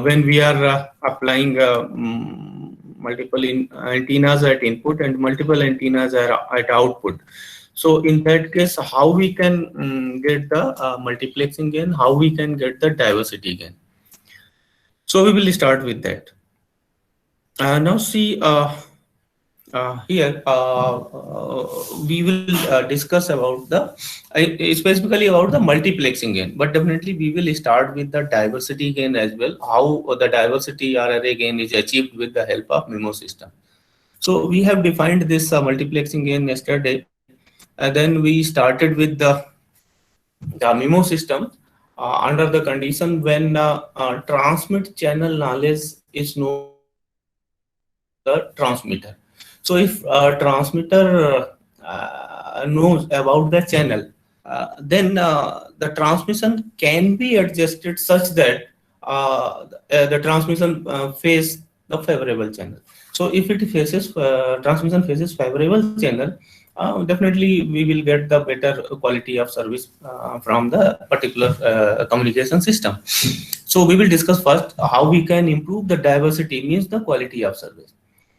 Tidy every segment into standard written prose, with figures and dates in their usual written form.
when we are applying multiple antennas at input and multiple antennas at output. So in that case, how we can get the multiplexing gain, how we can get the diversity gain. So we will start with that. Now see here we will discuss about the specifically about the multiplexing gain, but definitely we will start with the diversity gain as well, how the diversity or array gain is achieved with the help of MIMO system. So we have defined this multiplexing gain yesterday, and then we started with the MIMO system under the condition when transmit channel knowledge is known the transmitter. So if transmitter knows about the channel, then the transmission can be adjusted such that the transmission face the favorable channel. So if it faces transmission faces favorable channel, definitely we will get the better quality of service from the particular communication system. So we will discuss first how we can improve the diversity, means the quality of service.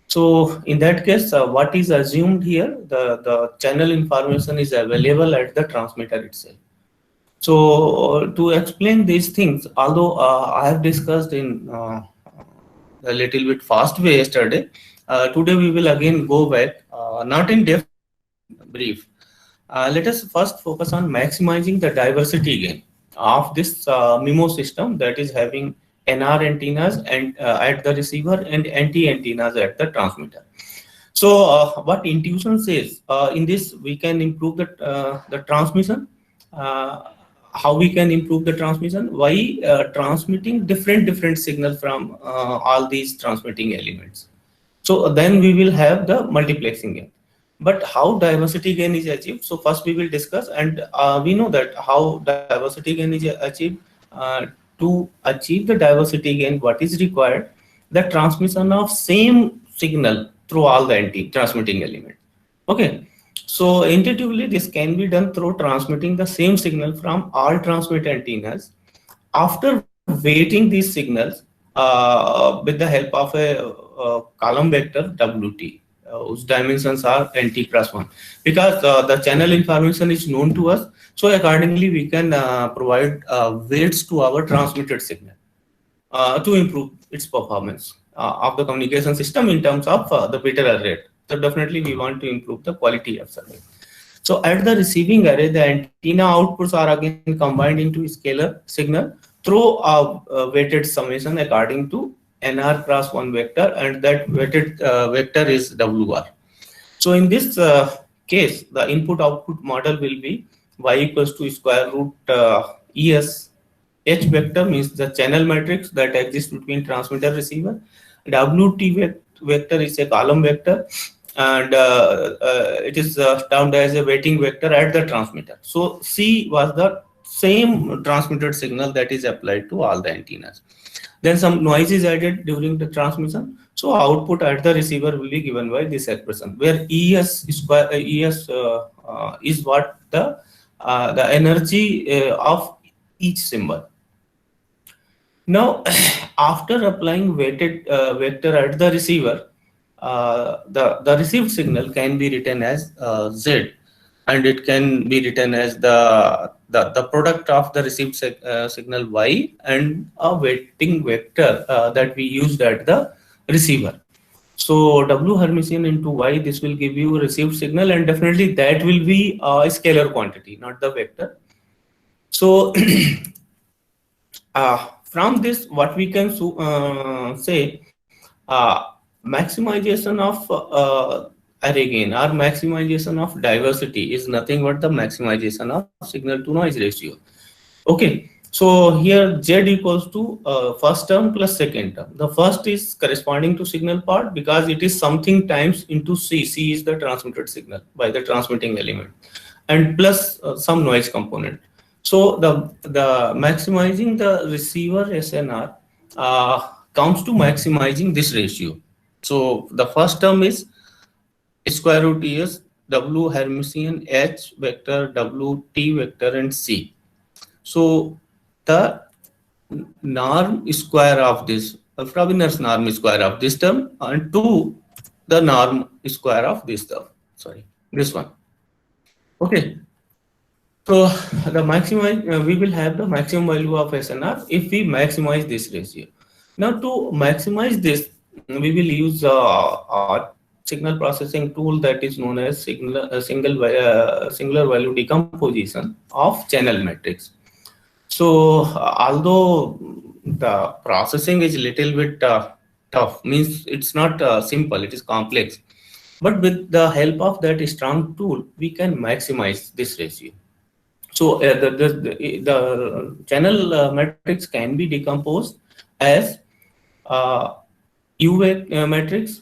So in that case, what is assumed here, the channel information is available at the transmitter itself. So to explain these things, although I have discussed in a little bit fast way yesterday, today we will again go back, not in depth, brief. Let us first focus on maximizing the diversity gain of this MIMO system that is having NR antennas and at the receiver and NT antennas at the transmitter. So what intuition says, in this we can improve the transmission. How we can improve the transmission? By transmitting different signals from all these transmitting elements. So then we will have the multiplexing gain. But how diversity gain is achieved? So first we will discuss, and we know that how diversity gain is achieved. To achieve the diversity gain, what is required? The transmission of same signal through all the transmitting elements. Okay, so intuitively this can be done through transmitting the same signal from all transmit antennas. After weighting these signals with the help of a column vector WT, whose dimensions are NT plus 1, because the channel information is known to us. So accordingly, we can provide weights to our transmitted signal to improve its performance of the communication system in terms of the bit error rate. So definitely we want to improve the quality of service. So at the receiving array, the antenna outputs are again combined into scalar signal through a weighted summation according to NR cross 1 vector, and that weighted vector is WR. So in this case, the input output model will be y equals to square root ES. H vector means the channel matrix that exists between transmitter receiver. WT vector is a column vector, and it is termed as a weighting vector at the transmitter. So C was the same transmitted signal that is applied to all the antennas. Then some noise is added during the transmission. So output at the receiver will be given by this expression, where ES square ES is what the energy of each symbol. Now, after applying weighted vector at the receiver, the received signal can be written as Z, and it can be written as the product of the received signal Y and a weighting vector that we used at the receiver. So W Hermitian into Y, this will give you a received signal, and definitely that will be a scalar quantity, not the vector. So from this, what we can say, maximization of array gain or maximization of diversity is nothing but the maximization of signal to noise ratio. Okay, so here Z equals to first term plus second term. The first is corresponding to signal part because it is something times into C. C is the transmitted signal by the transmitting element, and plus some noise component. So the maximizing the receiver SNR comes to maximizing this ratio. So the first term is square root ES W Hermitian H vector W T vector and C. So the norm square of this, Frobenius norm square of this term, and 2 the norm square of this term. Sorry, this one. Okay. So the maximum, we will have the maximum value of SNR if we maximize this ratio. Now to maximize this, we will use a signal processing tool that is known as singular value decomposition of channel matrix. So although the processing is little bit tough, means it's not simple, it is complex. But with the help of that strong tool, we can maximize this ratio. So the channel matrix can be decomposed as U matrix,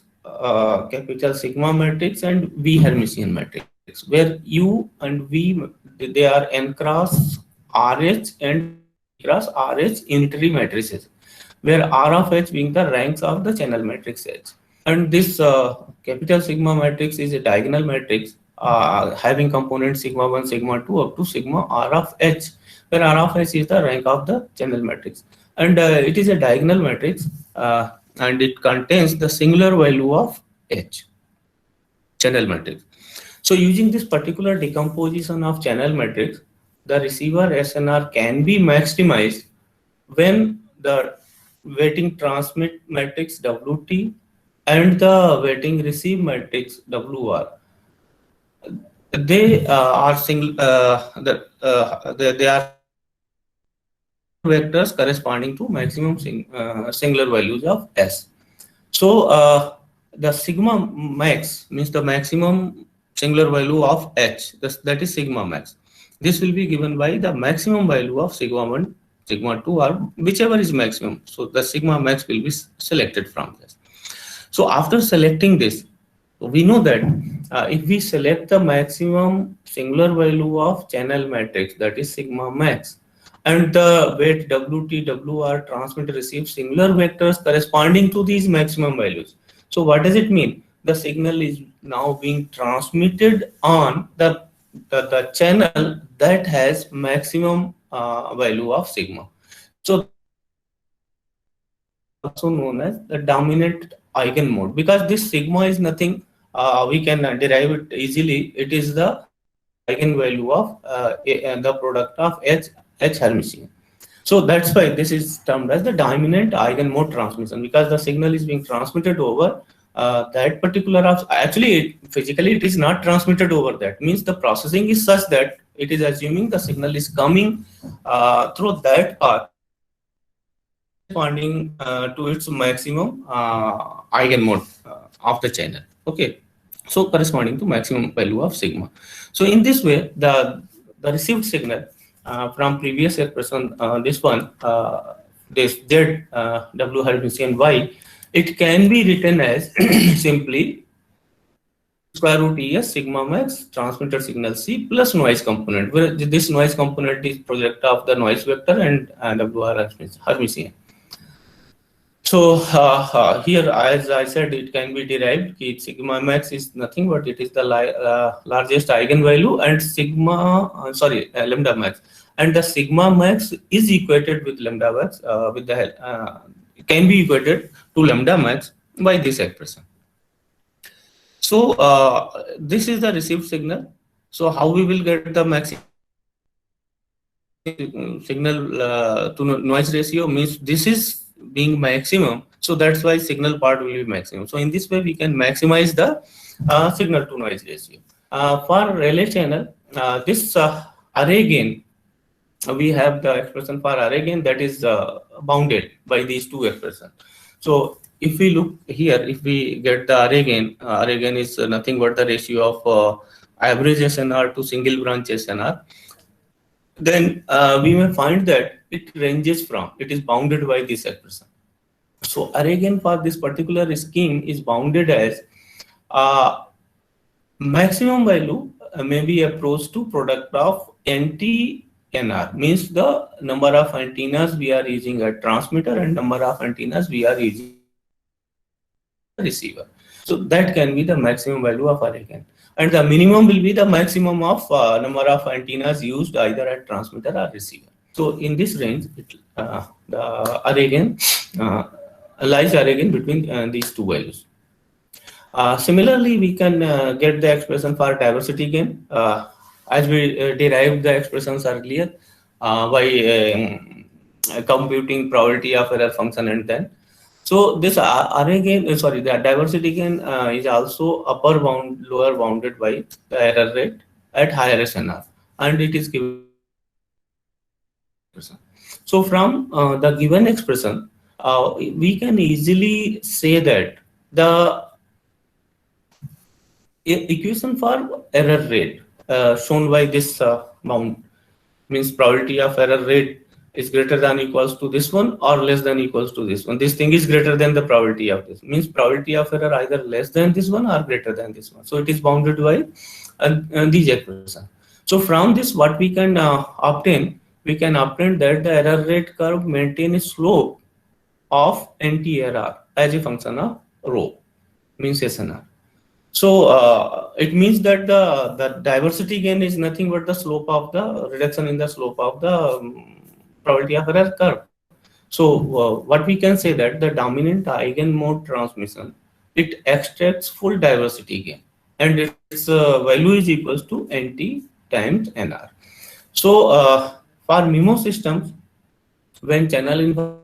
capital sigma matrix, and V Hermitian matrix, where U and V they are n cross RH and cross RH unitary matrices, where R of H being the ranks of the channel matrix H. And this capital sigma matrix is a diagonal matrix having components sigma 1, sigma 2 up to sigma R of H, where R of H is the rank of the channel matrix. And it is a diagonal matrix and it contains the singular value of H, channel matrix. So using this particular decomposition of channel matrix, the receiver SNR can be maximized when the waiting transmit matrix WT and the waiting receive matrix WR, they are single, they are vectors corresponding to maximum singular values of S. So the sigma max means the maximum singular value of H, that is sigma max. This will be given by the maximum value of sigma 1, sigma 2, or whichever is maximum. So the sigma max will be selected from this. So after selecting this, we know that if we select the maximum singular value of channel matrix, that is sigma max, and the weight WT, WR transmit receive singular vectors corresponding to these maximum values. So what does it mean? The signal is now being transmitted on the channel that has maximum value of sigma. So also known as the dominant eigenmode, because this sigma is nothing, we can derive it easily. It is the eigenvalue of the product of H Hermitian. So that's why this is termed as the dominant eigenmode transmission, because the signal is being transmitted over that particular actually physically it is not transmitted over that, means the processing is such that it is assuming the signal is coming through that path corresponding to its maximum eigenmode of the channel. Okay, so corresponding to maximum value of sigma. So in this way, the received signal from previous expression, this one, this Z W Hermitian Y, it can be written as simply square root ES sigma max transmitted signal C plus noise component, where this noise component is product of the noise vector and WR Hermitian. So here, as I said, it can be derived. Sigma max is nothing but it is the largest eigenvalue, and sigma, lambda max, and the sigma max is equated with lambda max with the can be equated to lambda max by this expression. So this is the received signal. So how we will get the maximum signal to noise ratio, means this is being maximum, so that's why signal part will be maximum. So in this way we can maximize the signal to noise ratio. For relay channel, this array gain, we have the expression for array gain that is bounded by these two expressions. So if we look here, if we get the array gain is nothing but the ratio of average SNR to single branch SNR. Then we may find that it ranges from, it is bounded by this expression. So array gain for this particular scheme is bounded as maximum value may be approached to product of NT-NR, means the number of antennas we are using a transmitter and number of antennas we are using a receiver. So that can be the maximum value of array gain. And the minimum will be the maximum of number of antennas used either at transmitter or receiver. So in this range, the array gain lies array gain between these two values. Similarly, we can get the expression for diversity gain as we derived the expressions earlier by computing probability of error function and then. So this array gain, sorry, the diversity gain is also upper bound, lower bounded by the error rate at higher SNR, and it is given. So from the given expression, we can easily say that the equation for error rate shown by this bound means probability of error rate is greater than equals to this one or less than equals to this one. This thing is greater than the probability of this, means probability of error either less than this one or greater than this one. So it is bounded by these expressions. So from this, what we can obtain, we can obtain that the error rate curve maintain a slope of NT-error as a function of rho, means SNR. So it means that the diversity gain is nothing but the slope of the reduction in the slope of the probability of error curve. So what we can say that the dominant eigenmode transmission, it extracts full diversity gain, and its value is equals to NT times NR. So for MIMO systems, when channel information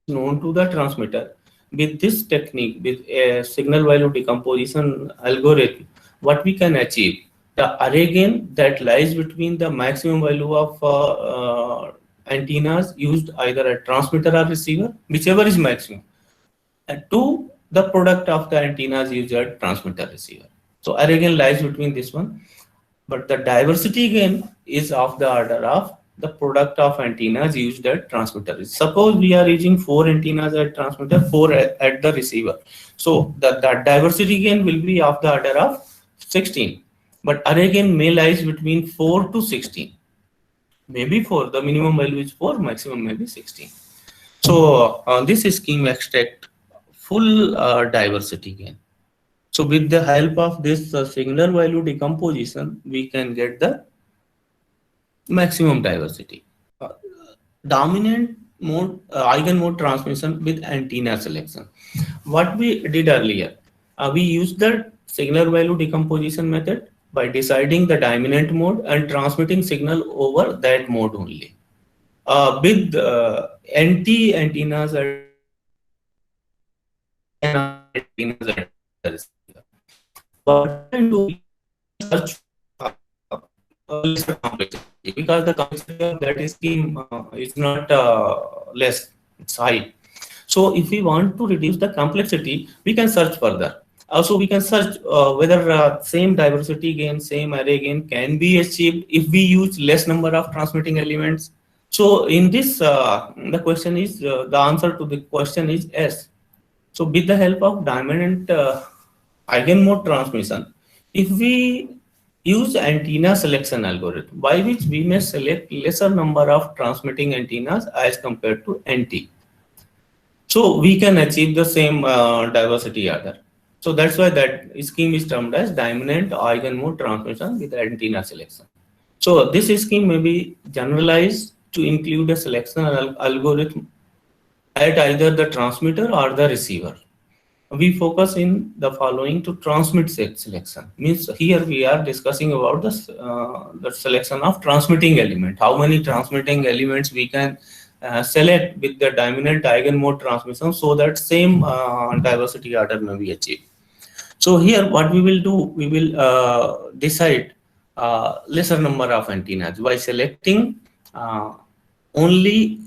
is known to the transmitter, with this technique, with a signal value decomposition algorithm, what we can achieve, the array gain that lies between the maximum value of antennas used either at transmitter or receiver, whichever is maximum, to the product of the antennas used at transmitter receiver. So array gain lies between this one, but the diversity gain is of the order of the product of antennas used at transmitter. Suppose we are using 4 antennas at transmitter, 4 at the receiver. So the diversity gain will be of the order of 16, but array gain may lies between 4 to 16. Maybe 4, the minimum value is 4, maximum may be 16. So this scheme extract full diversity gain. So with the help of this signal value decomposition, we can get the maximum diversity. Dominant mode eigenmode transmission with antenna selection. What we did earlier, we used the signal value decomposition method by deciding the dominant mode and transmitting signal over that mode only. With NT antennas at what we do, search lesser complexity, because the complexity of that scheme is not less, it's high. So if we want to reduce the complexity, we can search further. Also, we can search whether same diversity gain, same array gain can be achieved if we use less number of transmitting elements. So in this, the question is, the answer to the question is yes. So with the help of dominant eigenmode transmission, if we use antenna selection algorithm, by which we may select lesser number of transmitting antennas as compared to NT, so we can achieve the same diversity order. So that's why that scheme is termed as dominant eigenmode transmission with antenna selection. So this scheme may be generalized to include a selection algorithm at either the transmitter or the receiver. We focus in the following to transmit selection. Means here we are discussing about the selection of transmitting element. How many transmitting elements we can select with the dominant eigenmode transmission so that same diversity order may be achieved. So here what we will do, we will decide lesser number of antennas by selecting only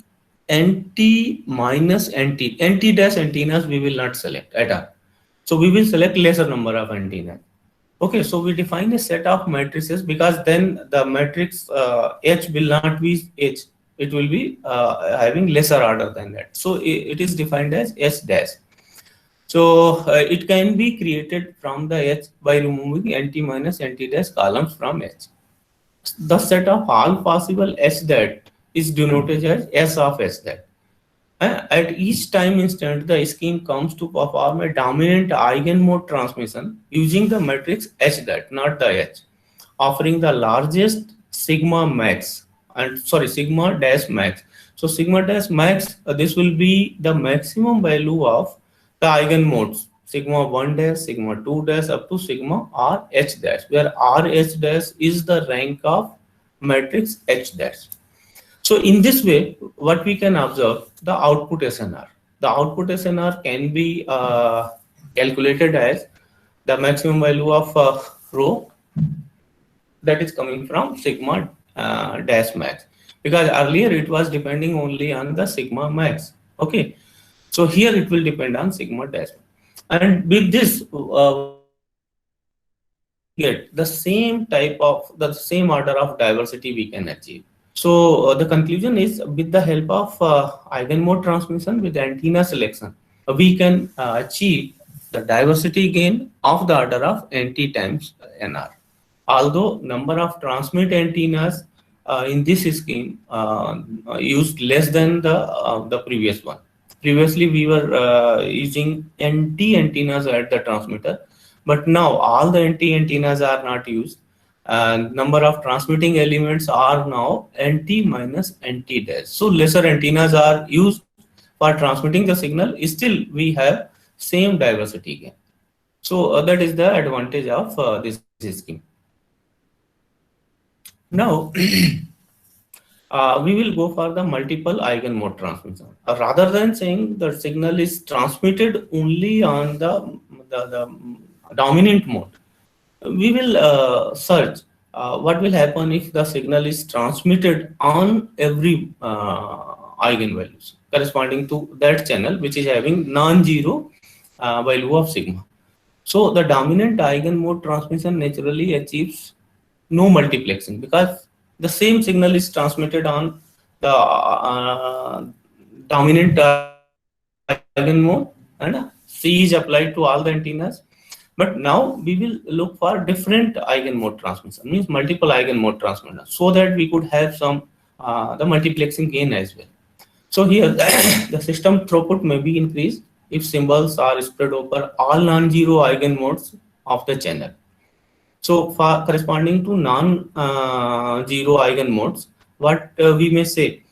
NT minus NT. NT dash antennas we will not select at all. So we will select lesser number of antennas. Okay, so we define a set of matrices, because then the matrix H will not be H. It will be having lesser order than that. So it is defined as S dash. So it can be created from the H by removing NT minus NT dash columns from H. The set of all possible S that is denoted as S of S that. At each time instant, the scheme comes to perform a dominant eigenmode transmission using the matrix H that, not the H, offering the largest sigma max and sorry, sigma dash max. So sigma dash max, this will be the maximum value of the eigenmodes, sigma 1 dash, sigma 2 dash, up to sigma r h dash, where r h dash is the rank of matrix h dash. So in this way, what we can observe, the output SNR. The output SNR can be calculated as the maximum value of rho that is coming from sigma dash max, because earlier it was depending only on the sigma max. Okay, so here it will depend on sigma dash, and with this get the same type of, the same order of diversity we can achieve. So the conclusion is, with the help of eigenmode transmission with antenna selection, we can achieve the diversity gain of the order of NT times NR. Although number of transmit antennas in this scheme used less than the previous one. Previously we were using NT antennas at the transmitter, but now all the NT antennas are not used, and number of transmitting elements are now NT minus NT dash. So lesser antennas are used for transmitting the signal. Still we have same diversity gain. So that is the advantage of this scheme. Now we will go for the multiple eigenmode transmission. Rather than saying the signal is transmitted only on the dominant mode, we will search what will happen if the signal is transmitted on every eigenvalues corresponding to that channel which is having non-zero value of sigma. So the dominant eigenmode transmission naturally achieves no multiplexing, because the same signal is transmitted on the dominant eigenmode and C is applied to all the antennas. But now we will look for different eigenmode transmission, means multiple eigenmode transmission, so that we could have some the multiplexing gain as well. So here the system throughput may be increased if symbols are spread over all non-zero eigenmodes of the channel. So for corresponding to non-zero eigenmodes, what we may say,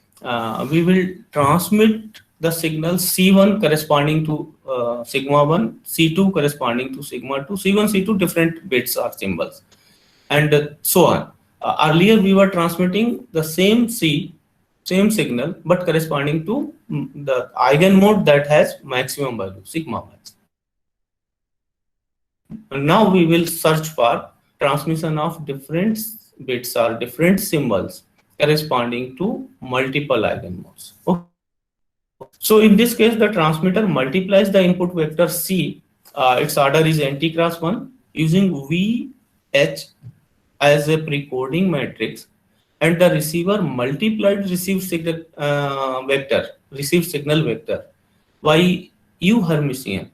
we will transmit the signal C1 corresponding to sigma 1, C2 corresponding to sigma 2, C1, C2 different bits or symbols, and so on. Earlier we were transmitting the same signal but corresponding to the eigenmode that has maximum value, sigma max. Now we will search for transmission of different bits or different symbols corresponding to multiple eigenmodes. Okay. So in this case, the transmitter multiplies the input vector C, its order is NT cross 1, using VH as a precoding matrix, and the receiver multiplied received signal vector by U Hermitian.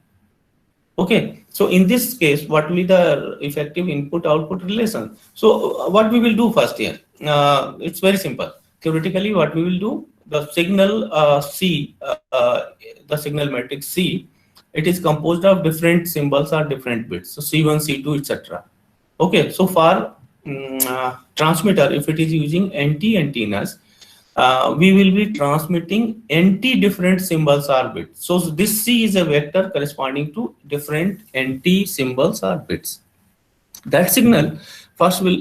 Okay, so in this case, what will be the effective input-output relation? So what we will do first here, it's very simple. Theoretically, what we will do, the signal C, the signal matrix C, it is composed of different symbols or different bits. So C1, C2, etc. Okay, so for transmitter, if it is using NT antennas, we will be transmitting NT different symbols or bits. So this C is a vector corresponding to different NT symbols or bits. That signal first will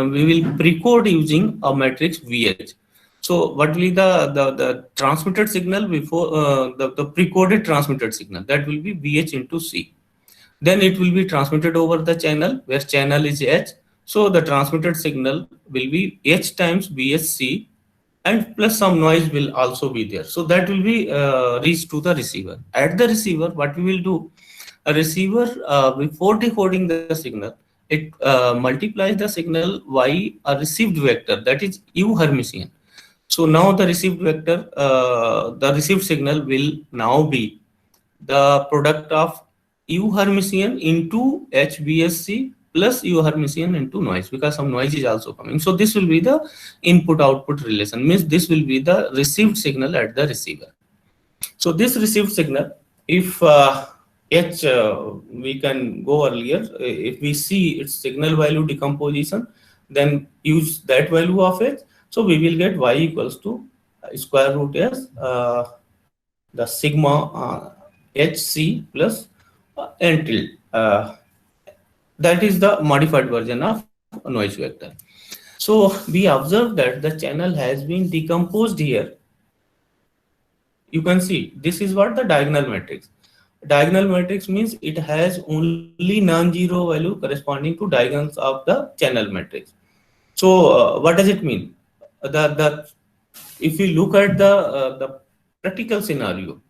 we will precode using a matrix VH. So what will be the transmitted signal before the precoded transmitted signal, that will be VH into C. Then it will be transmitted over the channel where channel is H. So the transmitted signal will be H times VHC, and plus some noise will also be there. So that will be reached to the receiver. At the receiver, what we will do, a receiver before decoding the signal, it multiplies the signal by a received vector, that is U Hermitian. So now the received vector, the received signal will now be the product of U Hermitian into HBSC plus U Hermitian into noise, because some noise is also coming. So this will be the input-output relation, means this will be the received signal at the receiver. So this received signal, if H, we can go earlier, if we see its signal value decomposition, then use that value of H. So we will get y equals to square root as the sigma hc plus n tilde. That is the modified version of noise vector. So we observe that the channel has been decomposed here. You can see this is what the diagonal matrix. Diagonal matrix means it has only non-zero value corresponding to diagonals of the channel matrix. So what does it mean? The if we look at the practical scenario,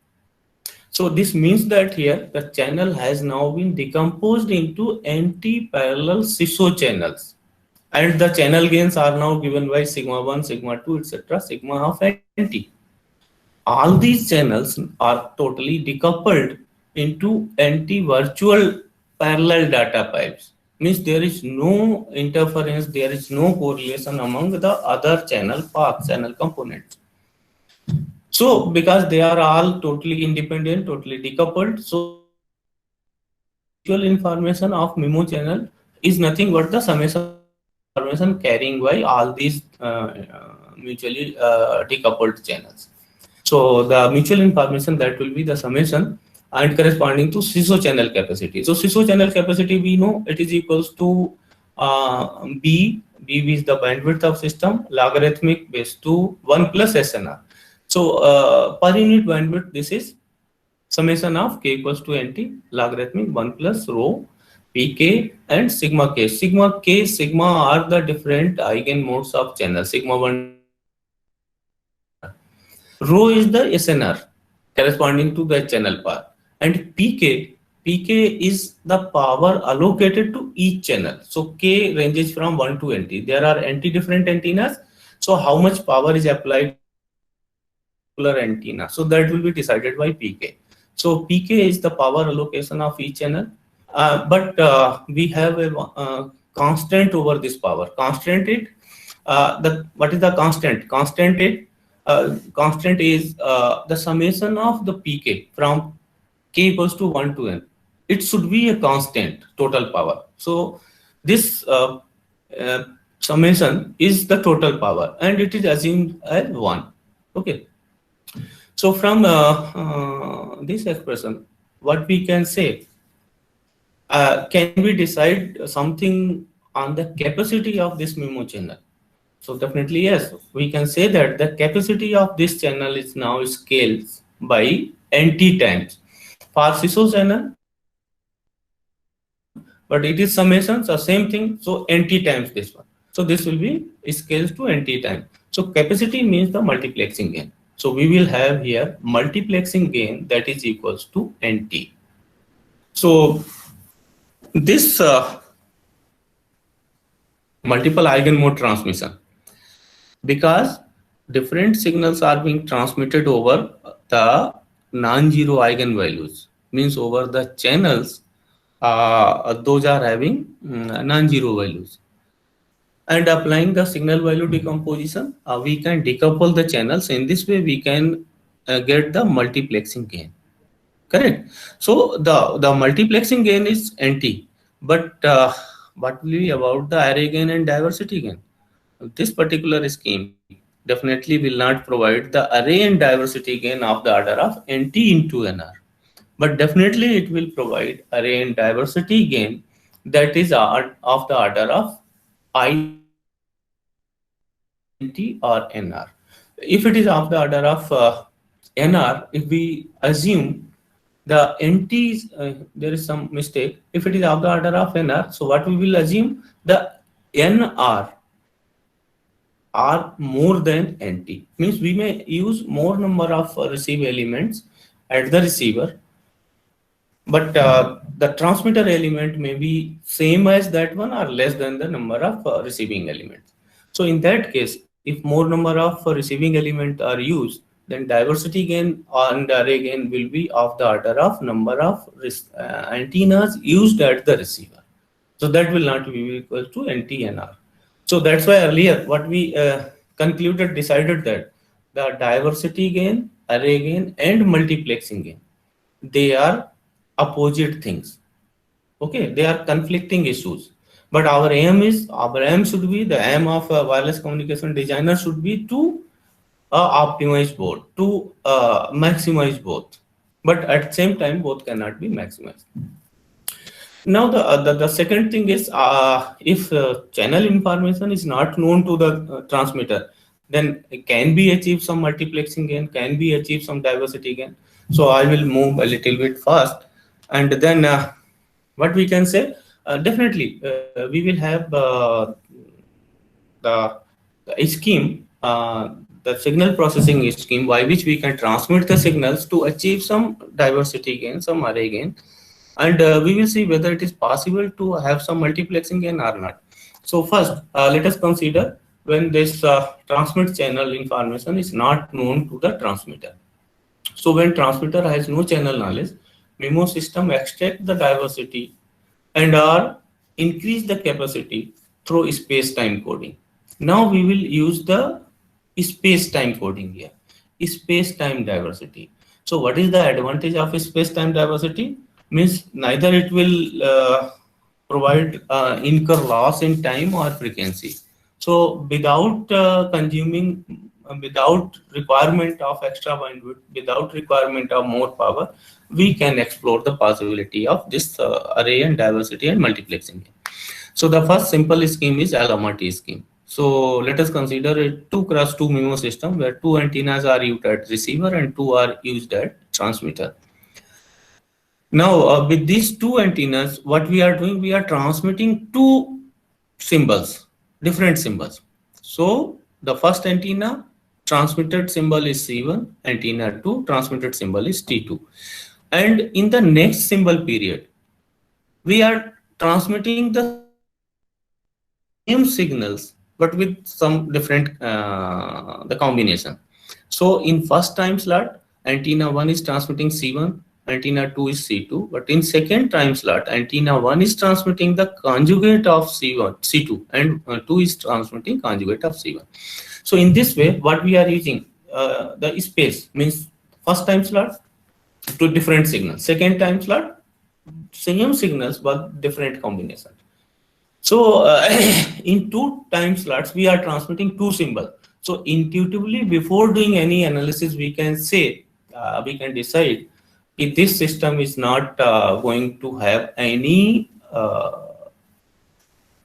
so this means that here the channel has now been decomposed into anti-parallel SISO channels, and the channel gains are now given by sigma 1, sigma 2, etc., sigma of NT. All these channels are totally decoupled into anti-virtual parallel data pipes. Means there is no interference, there is no correlation among the other channel paths, channel components. So because they are all totally independent, totally decoupled, so mutual information of MIMO channel is nothing but the summation information carrying by all these mutually decoupled channels. So the mutual information, that will be the summation and corresponding to SISO channel capacity. So SISO channel capacity, we know it is equals to B is the bandwidth of system, logarithmic base to 1 plus SNR. So per unit bandwidth, this is summation of k equals to NT logarithmic 1 plus rho pk and sigma k. Sigma k, sigma are the different eigenmodes of channel. Sigma 1, rho is the SNR corresponding to the channel path, and pk is the power allocated to each channel. So k ranges from 1 to NT. There are NT different antennas. So how much power is applied to the antenna? So that will be decided by pk. So pk is the power allocation of each channel, but we have a constant over this power. Constant it. What is the constant? Constant is the summation of the pk from k equals to 1 to n. It should be a constant total power. So this summation is the total power, and it is assumed as 1. Okay. So from this expression, what we can say, can we decide something on the capacity of this MIMO channel? So definitely yes, we can say that the capacity of this channel is now scaled by NT times. For SISO channel, but it is summations, the same thing, so NT times this one. So this will be scaled to NT time. So capacity means the multiplexing gain. So we will have here multiplexing gain that is equals to NT. So this multiple eigenmode transmission, because different signals are being transmitted over the non-zero eigenvalues, means over the channels, those are having non-zero values. And applying the signal value decomposition, we can decouple the channels. In this way, we can get the multiplexing gain. Correct. So the multiplexing gain is NT, but what will be about the array gain and diversity gain? This particular scheme definitely will not provide the array and diversity gain of the order of NT into NR, but definitely it will provide array and diversity gain that is of the order of INT or NR. If it is of the order of NR, if we assume the NT, there is some mistake. If it is of the order of NR, so what we will assume, the NR are more than NT. Means we may use more number of receive elements at the receiver, but the transmitter element may be same as that one or less than the number of receiving elements. So in that case, if more number of receiving elements are used, then diversity gain and array gain will be of the order of number of antennas used at the receiver. So that will not be equal to NT-NR. So that's why earlier what we decided that the diversity gain, array gain, and multiplexing gain, they are opposite things. Okay, they are conflicting issues. But our aim should be, the aim of a wireless communication designer should be to optimize both, to maximize both. But at the same time, both cannot be maximized. Now the second thing is, if channel information is not known to the transmitter, then can be achieve some multiplexing gain, can be achieve some diversity gain. So I will move a little bit fast, and then what we can say, definitely we will have the scheme, the signal processing scheme by which we can transmit the signals to achieve some diversity gain, some array gain. And we will see whether it is possible to have some multiplexing gain or not. So first, let us consider when this transmit channel information is not known to the transmitter. So when transmitter has no channel knowledge, MIMO system extract the diversity and or increase the capacity through space-time coding. Now we will use the space-time coding here, space-time diversity. So what is the advantage of space-time diversity? Means neither it will provide incur loss in time or frequency. So without consuming, without requirement of extra bandwidth, without requirement of more power, we can explore the possibility of this array and diversity and multiplexing. So the first simple scheme is Alama-T scheme. So let us consider a 2x2 MIMO system where 2 antennas are used at receiver and 2 are used at transmitter. Now with these 2 antennas, what we are doing, we are transmitting 2 symbols, different symbols. So the first antenna transmitted symbol is C1, antenna 2 transmitted symbol is T2. And in the next symbol period, we are transmitting the same signals, but with some different the combination. So in first time slot, antenna 1 is transmitting C1, antenna 2 is C2, but in second time slot, antenna 1 is transmitting the conjugate of C2, and 2 is transmitting conjugate of C1. So in this way, what we are using, the space means first time slot to different signals, second time slot same signals but different combination. So in 2 time slots, we are transmitting 2 symbols. So intuitively, before doing any analysis, we can say, we can decide if this system is not going to have any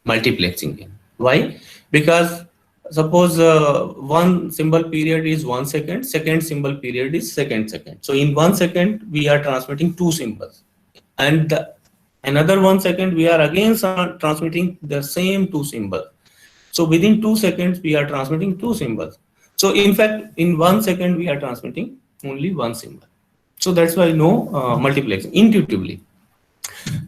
multiplexing. Why? Because suppose one symbol period is 1 second, second symbol period is second. So in 1 second, we are transmitting 2 symbols. And another 1 second, we are again transmitting the same 2 symbols. So within 2 seconds, we are transmitting 2 symbols. So in fact, in 1 second, we are transmitting only 1 symbol. So that's why no multiplexing intuitively.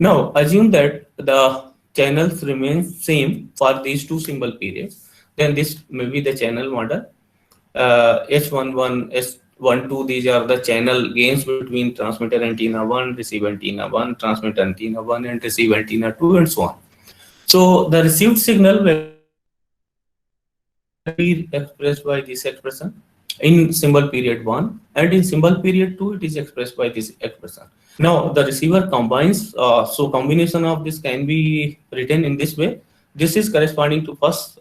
Now assume that the channels remain same for these 2 symbol periods. Then this may be the channel model. S11, S12, these are the channel gains between transmitter antenna 1, receiver antenna 1, transmitter antenna 1, and receiver antenna 2, and so on. So the received signal will be expressed by this expression in symbol period 1, and in symbol period 2 it is expressed by this expression. Now the receiver combines, so combination of this can be written in this way. This is corresponding to first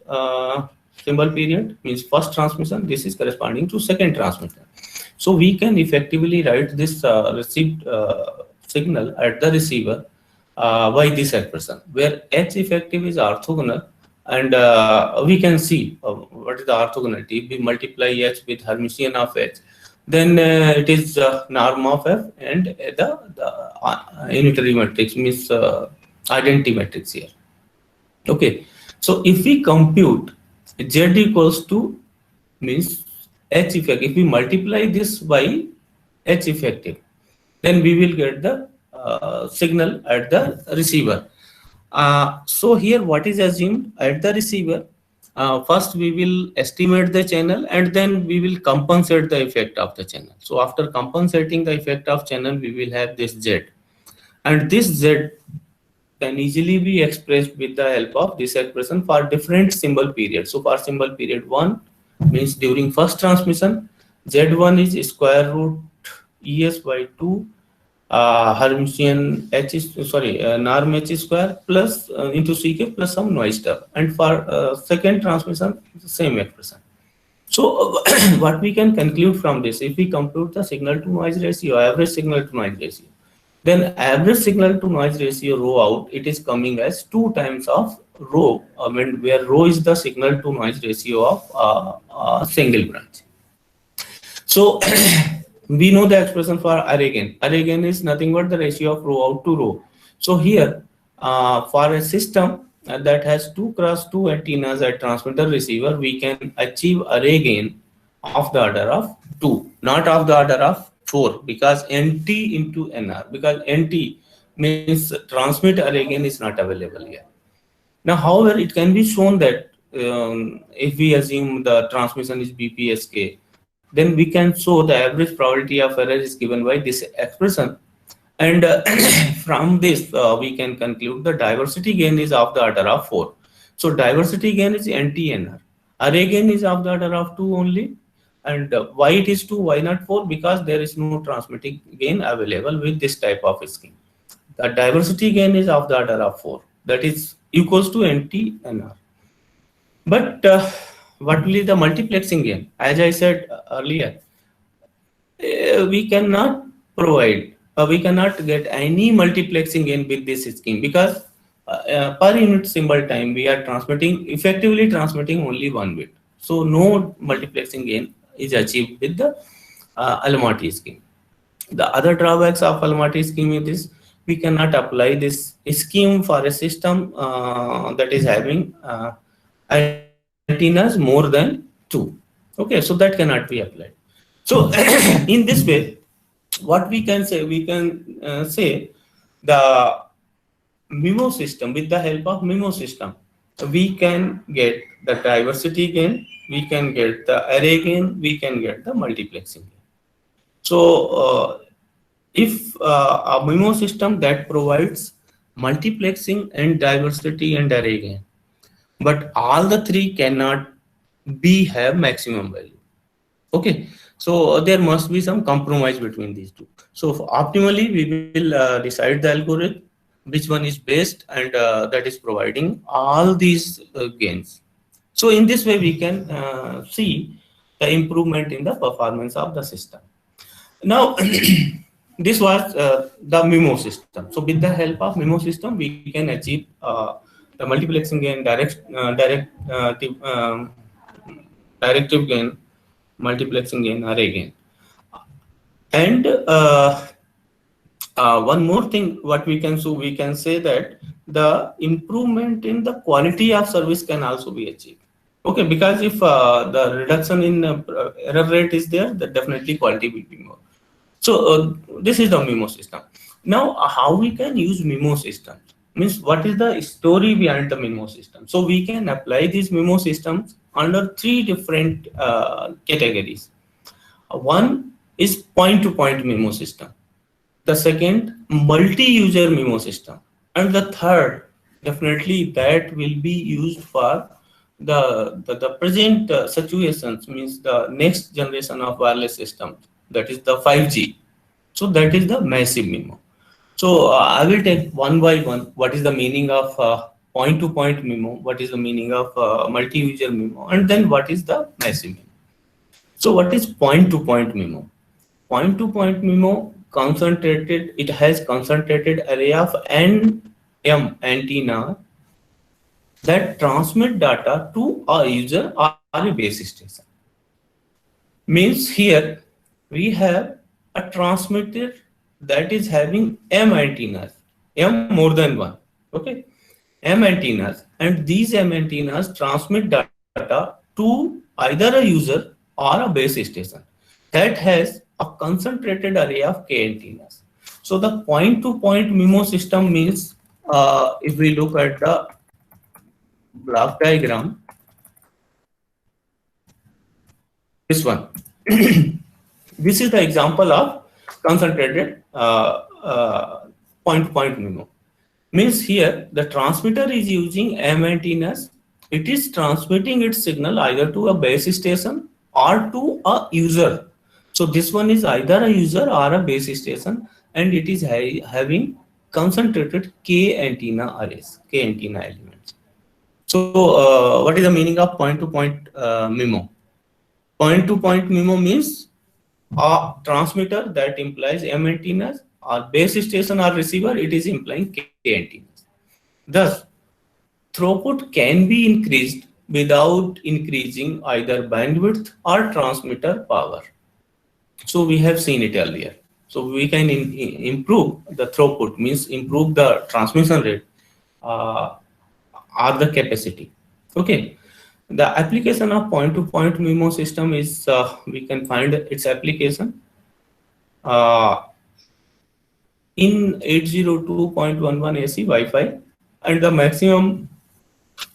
symbol period, means first transmission. This is corresponding to second transmission. So we can effectively write this received signal at the receiver by this expression, where H effective is orthogonal, and we can see what is the orthogonality. If we multiply H with Hermitian of H, then it is norm of F, and the unitary matrix means identity matrix here. Okay, so if we compute Z equals to means H effective, if we multiply this by H effective, then we will get the signal at the receiver. So here what is assumed at the receiver? First we will estimate the channel, and then we will compensate the effect of the channel. So after compensating the effect of channel, we will have this Z, and this Z can easily be expressed with the help of this expression for different symbol periods. So for symbol period 1 means during first transmission, Z1 is square root ES by 2 Hermitian H is, sorry, norm H square plus into Ck plus some noise term, and for second transmission the same expression. So what we can conclude from this, if we compute the signal to noise ratio, average signal to noise ratio, then average signal to noise ratio rho out, it is coming as 2 times of rho, where rho is the signal to noise ratio of single branch. So we know the expression for array gain. Array gain is nothing but the ratio of rho out to rho. So here, for a system that has 2 cross 2 antennas at transmitter receiver, we can achieve array gain of the order of 2, not of the order of 4, because NT into NR, because NT means transmit array gain is not available here. Now, however, it can be shown that if we assume the transmission is BPSK, then we can show the average probability of error is given by this expression, and from this we can conclude the diversity gain is of the order of 4. So diversity gain is NT-NR. Array gain is of the order of 2 only, and why it is 2, why not 4? Because there is no transmitting gain available with this type of scheme. The diversity gain is of the order of 4, that is equals to NT-NR. But what will be the multiplexing gain? As I said earlier, we cannot provide, we cannot get any multiplexing gain with this scheme, because per unit symbol time we are effectively transmitting only 1 bit. So no multiplexing gain is achieved with the Almaty scheme. The other drawbacks of Almaty scheme is this: we cannot apply this scheme for a system that is having antennas more than 2. Okay, so that cannot be applied. So in this way, what we can say, say the MIMO system, with the help of MIMO system, we can get the diversity gain, we can get the array gain, we can get the multiplexing gain. So if a MIMO system that provides multiplexing and diversity and array gain, but all the 3 cannot have maximum value. Okay, so there must be some compromise between these 2. So optimally we will decide the algorithm which one is best, and that is providing all these gains. So in this way we can see the improvement in the performance of the system. Now this was the MIMO system. So with the help of MIMO system we can achieve the multiplexing gain, directive gain, multiplexing gain, array gain. And one more thing what we can so we can say that the improvement in the quality of service can also be achieved. Okay, because if the reduction in error rate is there, then definitely quality will be more. So this is the MIMO system. Now how we can use MIMO system? Means what is the story behind the MIMO system? So we can apply these MIMO systems under 3 different categories. One is point-to-point MIMO system. The second, multi-user MIMO system. And the third, definitely that will be used for the present situations, means the next generation of wireless system, that is the 5G. So that is the massive MIMO. So I will take one by one. What is the meaning of point-to-point MIMO? What is the meaning of multi-user MIMO? And then what is the massive MIMO? So what is point-to-point MIMO? Point-to-point MIMO concentrated. It has concentrated array of N M antenna that transmit data to a user or a base station. Means here we have a transmitter that is having M antennas, M more than 1, okay, M antennas, and these M antennas transmit data to either a user or a base station that has a concentrated array of K antennas. So the point-to-point MIMO system means, if we look at the block diagram, this one, this is the example of concentrated point-to-point MIMO. Means here the transmitter is using M antennas. It is transmitting its signal either to a base station or to a user. So this one is either a user or a base station, and it is having concentrated K antenna arrays, K antenna elements. So what is the meaning of point-to-point MIMO? Point-to-point MIMO means a transmitter that implies M antennas, or base station or receiver, it is implying K antennas. Thus, throughput can be increased without increasing either bandwidth or transmitter power. So we have seen it earlier. So we can improve the throughput, means improve the transmission rate or the capacity. Okay. The application of point-to-point MIMO system is, we can find its application in 802.11 AC Wi-Fi, and the maximum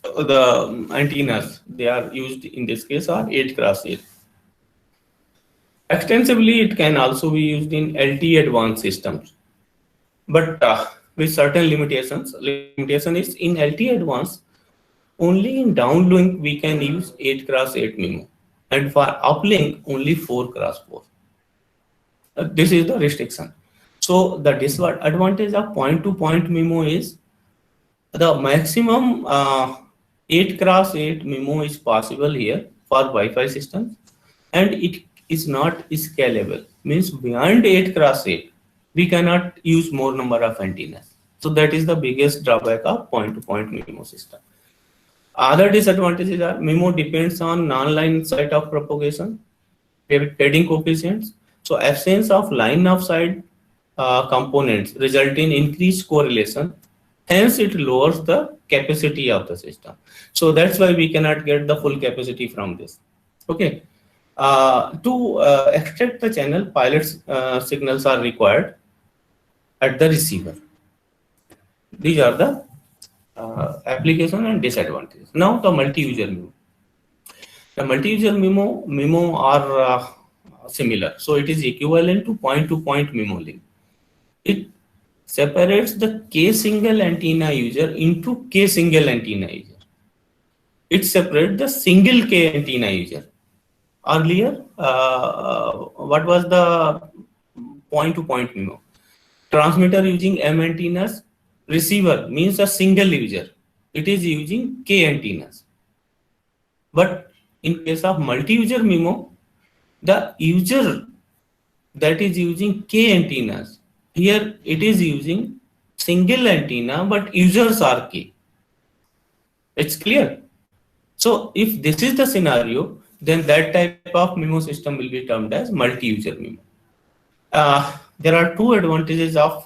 the antennas they are used in this case are 8x8. Extensively, it can also be used in LTE advanced systems, but with certain limitations. Limitation is in LTE advanced, only in downlink we can use 8x8 MIMO, and for uplink only 4x4. This is the restriction. So the disadvantage of point-to-point MIMO is the maximum 8x8 MIMO is possible here for Wi-Fi systems, and it is not scalable. Means beyond 8x8, we cannot use more number of antennas. So that is the biggest drawback of point-to-point MIMO system. Other disadvantages are MIMO depends on non-line site of propagation, fading coefficients. So absence of line of sight components result in increased correlation. Hence, it lowers the capacity of the system. So that's why we cannot get the full capacity from this. Okay. To extract the channel, pilot signals are required at the receiver. These are the application and disadvantages. Now the multi-user MIMO. The multi-user MIMO are similar. So it is equivalent to point-to-point MIMO link. It separates the K single antenna user into K single antenna user. It separates the single K antenna user. Earlier, what was the point-to-point MIMO? Transmitter using M antennas, receiver means a single user. It is using K antennas. But in case of multi-user MIMO, the user that is using K antennas, here it is using single antenna, but users are K. It's clear. So if this is the scenario, then that type of MIMO system will be termed as multi-user MIMO. There are two advantages of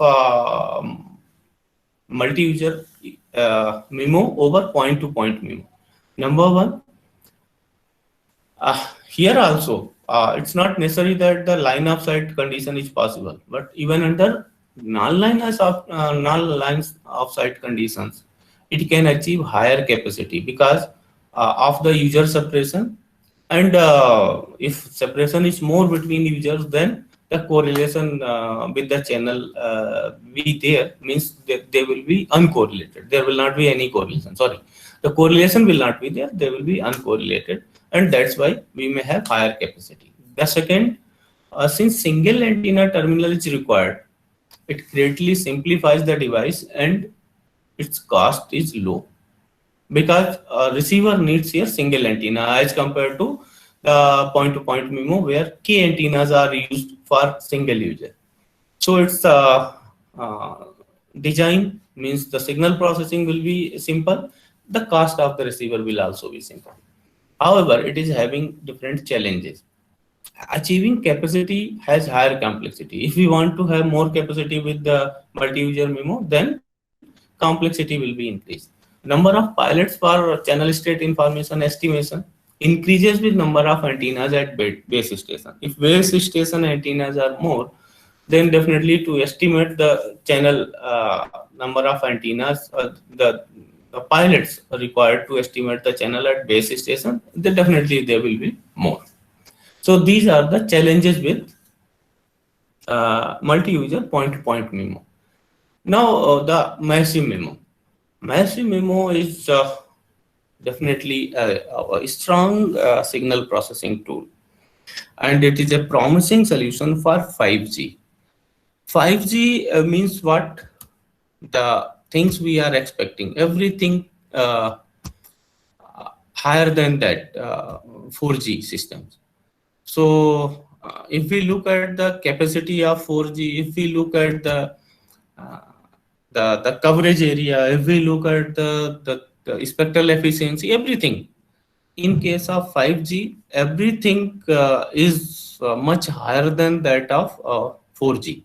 multi-user MIMO over point-to-point MIMO. Number one, here also, it's not necessary that the line of sight condition is possible, but even under non-lines of sight conditions, it can achieve higher capacity because of the user separation. And if separation is more between users, then the correlation with the channel be there, means that they will be uncorrelated. There will not be any correlation. Sorry, the correlation will not be there. They will be uncorrelated, and that's why we may have higher capacity. The second, since single antenna terminal is required, it greatly simplifies the device and its cost is low, because receiver needs here single antenna as compared to the point-to-point MIMO where K antennas are used for single user. So its design means the signal processing will be simple. The cost of the receiver will also be simple. However, it is having different challenges. Achieving capacity has higher complexity. If we want to have more capacity with the multi-user MIMO, then complexity will be increased. Number of pilots for channel state information estimation increases with number of antennas at base station. If base station antennas are more, then definitely to estimate the channel number of antennas, the pilots are required to estimate the channel at base station, then definitely there will be more. So these are the challenges with multi-user point-to-point MIMO. Now the massive MIMO. Massive MIMO is definitely a strong signal processing tool, and it is a promising solution for 5G. 5G means what? The things we are expecting, everything higher than that 4G systems. So if we look at the capacity of 4G, if we look at uh, the coverage area, if we look at the spectral efficiency, everything. In case of 5G, everything is much higher than that of 4G.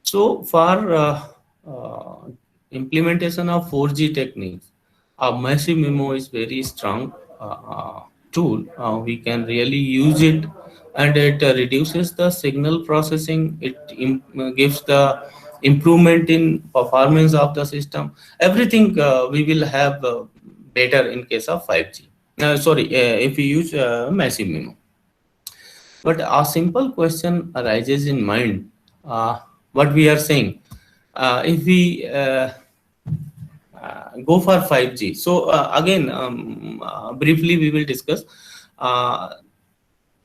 So for implementation of 4G techniques, a massive MIMO is very strong tool. We can really use it, and it reduces the signal processing. It gives the improvement in performance of the system. Everything we will have better in case of 5G. Sorry, if we use massive MIMO. But a simple question arises in mind. What we are saying, if we go for 5G. So again, briefly we will discuss.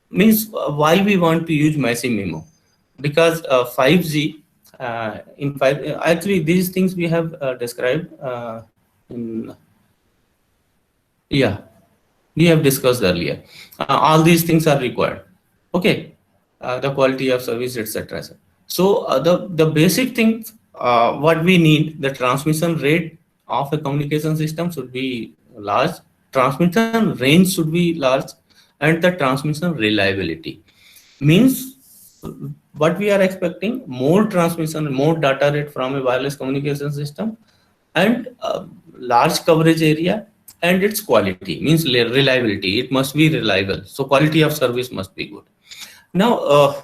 Means why we want to use massive MIMO, because 5G in 5 actually these things we have described in, yeah, we have discussed earlier. All these things are required. Okay, the quality of service, etc. So the basic things what we need, the transmission rate of a communication system should be large, transmission range should be large, and the transmission reliability means what we are expecting: more transmission, more data rate from a wireless communication system, and large coverage area, and its quality means reliability. It must be reliable, so quality of service must be good. Now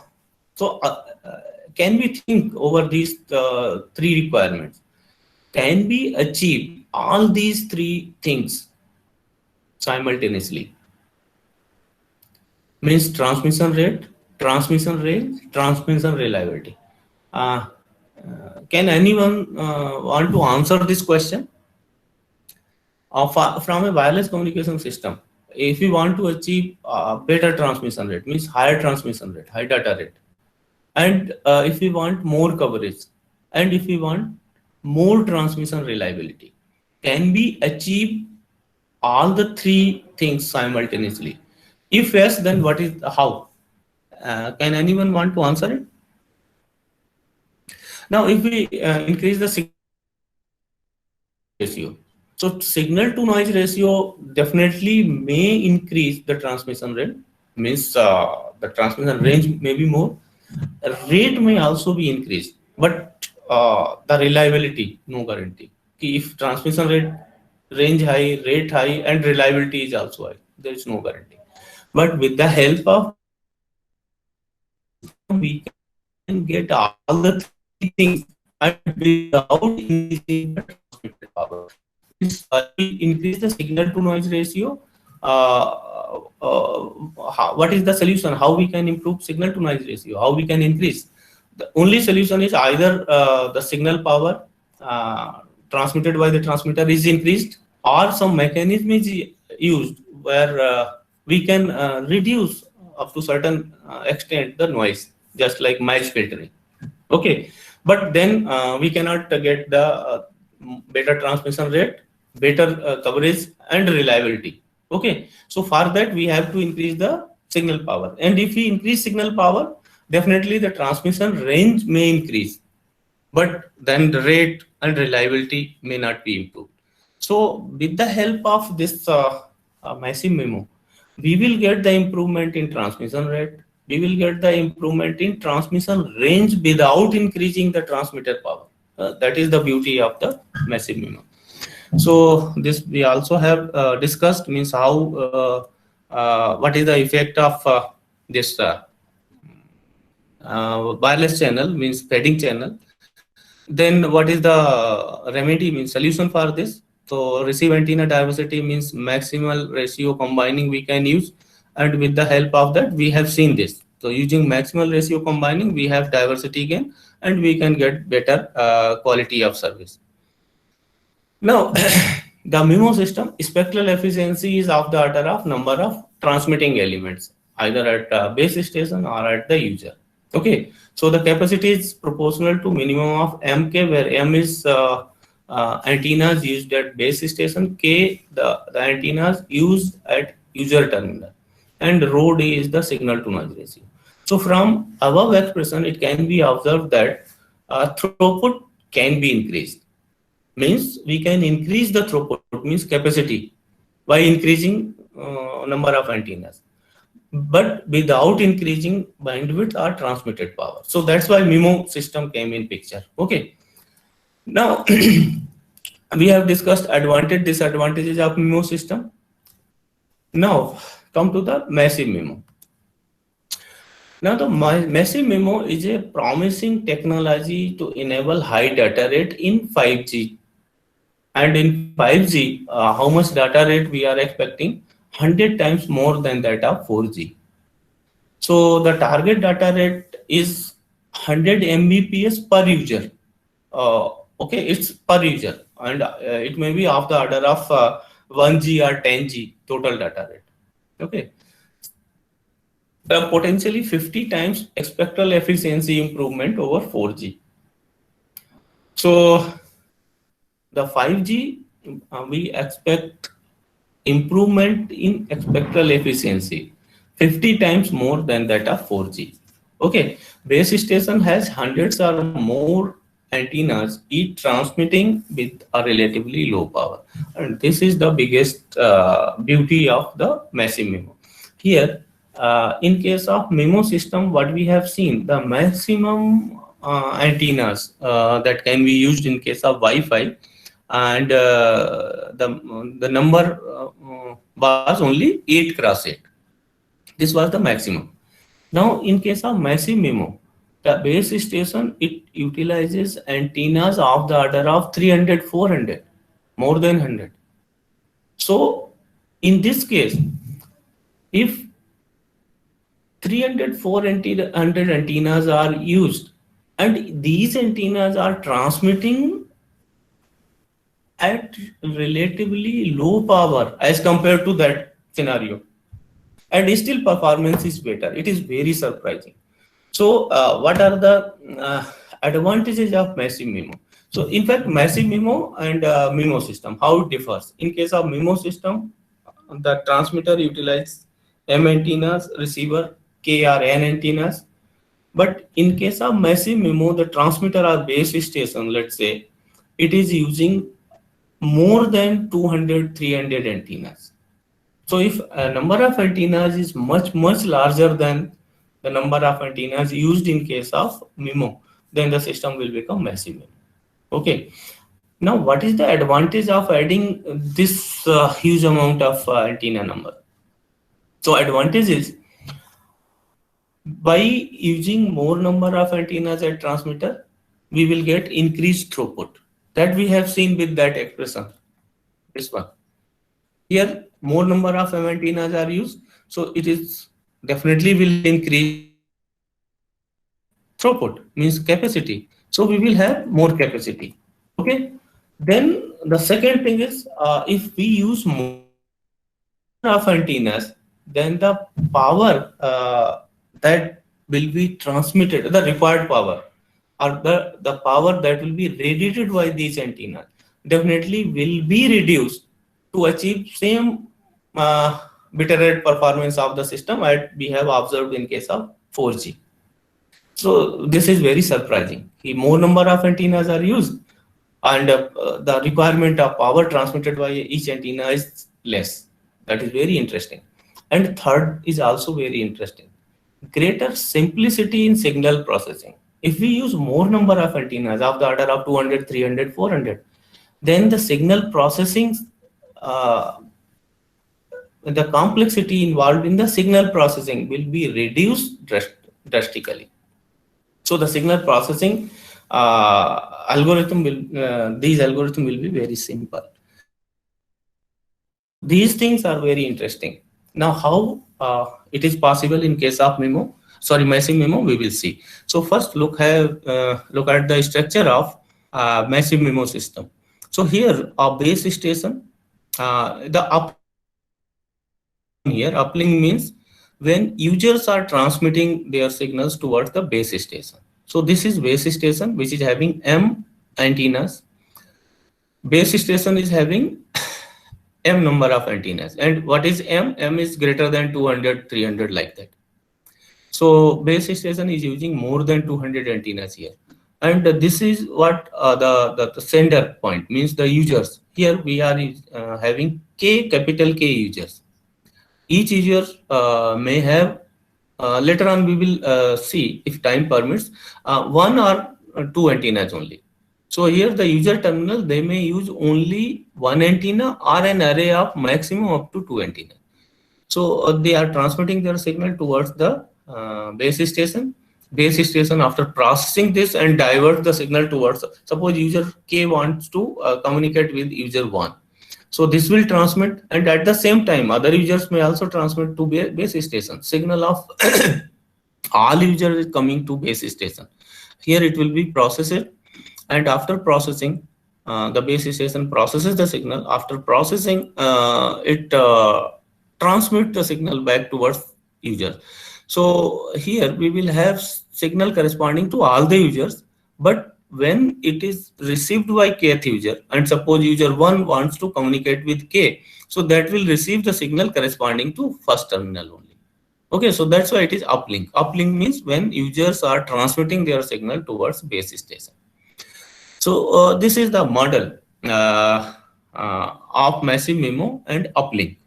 can we think over these three requirements? Can we achieve all these three things simultaneously? Means transmission rate, transmission range, transmission reliability. Can anyone want to answer this question? From a wireless communication system, if we want to achieve better transmission rate, means higher transmission rate, high data rate, and if we want more coverage, and if we want more transmission reliability, can we achieve all the three things simultaneously? If yes, then what is how? Can anyone want to answer it? Now, if we increase the signal ratio, so signal to noise ratio definitely may increase the transmission rate, means the transmission range may be more, rate may also be increased, but the reliability, no guarantee. If transmission rate range high, rate high, and reliability is also high, there is no guarantee. But with the help of we can get all the three things and without increasing the transmitted power. Increase the signal to noise ratio. What is the solution? How we can improve signal to noise ratio? How we can increase? The only solution is either the signal power transmitted by the transmitter is increased, or some mechanism is used where we can reduce up to certain extent the noise, just like match filtering. Okay, but then we cannot get the better transmission rate, better coverage, and reliability. Okay, so for that we have to increase the signal power, and if we increase signal power, definitely the transmission range may increase, but then the rate and reliability may not be improved. So with the help of this massive MIMO, we will get the improvement in transmission rate, we will get the improvement in transmission range without increasing the transmitter power. That is the beauty of the massive MIMO. So this we also have discussed, means how what is the effect of this wireless channel, means fading channel. Then what is the remedy, means solution for this? So receive antenna diversity means maximal ratio combining we can use, and with the help of that we have seen this. So using maximal ratio combining, we have diversity gain, and we can get better quality of service. Now, the MIMO system spectral efficiency is of the order of number of transmitting elements, either at base station or at the user. Okay, so the capacity is proportional to minimum of mk, where m is antennas used at base station, k the antennas used at user terminal, and rho d is the signal to noise ratio. So from above expression, it can be observed that throughput can be increased. Means we can increase the throughput, means capacity, by increasing number of antennas, but without increasing bandwidth or transmitted power. So that's why MIMO system came in picture. Okay. Now we have discussed advantage, disadvantages of MIMO system. Now come to the massive MIMO. Now the massive MIMO is a promising technology to enable high data rate in 5G. And in 5G, how much data rate we are expecting? 100 times more than that of 4G. So the target data rate is 100 Mbps per user. Okay, it's per user, and it may be of the order of 1G or 10G total data rate. Okay, the potentially 50 times spectral efficiency improvement over 4G. So the 5G, we expect improvement in spectral efficiency 50 times more than that of 4G. Okay, base station has hundreds or more antennas, each transmitting with a relatively low power, and this is the biggest beauty of the massive MIMO. Here, in case of MIMO system, what we have seen, the maximum antennas that can be used in case of Wi-Fi, and the number was only 8 cross 8. This was the maximum. Now, in case of massive MIMO, the base station, it utilizes antennas of the order of 300, 400, more than 100. So, in this case, if 300, 400 antennas are used, and these antennas are transmitting at relatively low power as compared to that scenario, and still performance is better, it is very surprising. So what are the advantages of massive MIMO? So in fact, massive MIMO and MIMO system, how it differs? In case of MIMO system, the transmitter utilizes M antennas, receiver K or N antennas. But in case of massive MIMO, the transmitter or base station, let's say, it is using more than 200, 300 antennas. So if a number of antennas is much larger than the number of antennas used in case of MIMO, then the system will become massive MIMO. Okay. Now, what is the advantage of adding this huge amount of antenna number? So advantage is, by using more number of antennas at transmitter, we will get increased throughput. That we have seen with that expression, this one. Here, more number of antennas are used, so it is definitely will increase throughput, means capacity. So we will have more capacity. Okay. Then the second thing is, if we use more of antennas, then the power that will be transmitted, the required power, or the power that will be radiated by these antennas, definitely will be reduced to achieve same bit rate performance of the system as we have observed in case of 4G. So this is very surprising. More number of antennas are used, and the requirement of power transmitted by each antenna is less. That is very interesting. And third is also very interesting. Greater simplicity in signal processing. If we use more number of antennas of the order of 200, 300, 400, then the signal processing, the complexity involved in the signal processing will be reduced drastically. So the signal processing algorithm will, these algorithm will be very simple. These things are very interesting. Now, how it is possible in case of MIMO, sorry, massive MIMO, we will see. So first, look at the structure of massive MIMO system. So here, a base station, the up here, uplink means when users are transmitting their signals towards the base station. So this is base station, which is having M antennas. Base station is having M number of antennas. And what is M? M is greater than 200, 300, like that. So base station is using more than 200 antennas here. And this is what the sender point means, the users. Here we are having capital K users. Each user may have, later on we will see, if time permits, one or two antennas only. So here the user terminal, they may use only one antenna or an array of maximum up to two antennas. So they are transmitting their signal towards the base station. Base station, after processing this and divert the signal towards, suppose user K wants to communicate with user 1. So this will transmit, and at the same time other users may also transmit to base station. Signal of all users is coming to base station. Here it will be processed, and after processing, the base station processes the signal. After processing, it transmit the signal back towards user. So here we will have signal corresponding to all the users, but when it is received by kth user, and suppose user 1 wants to communicate with K, so that will receive the signal corresponding to first terminal only. Okay, so that's why it is uplink. Uplink means when users are transmitting their signal towards base station. So this is the model of massive MIMO and uplink.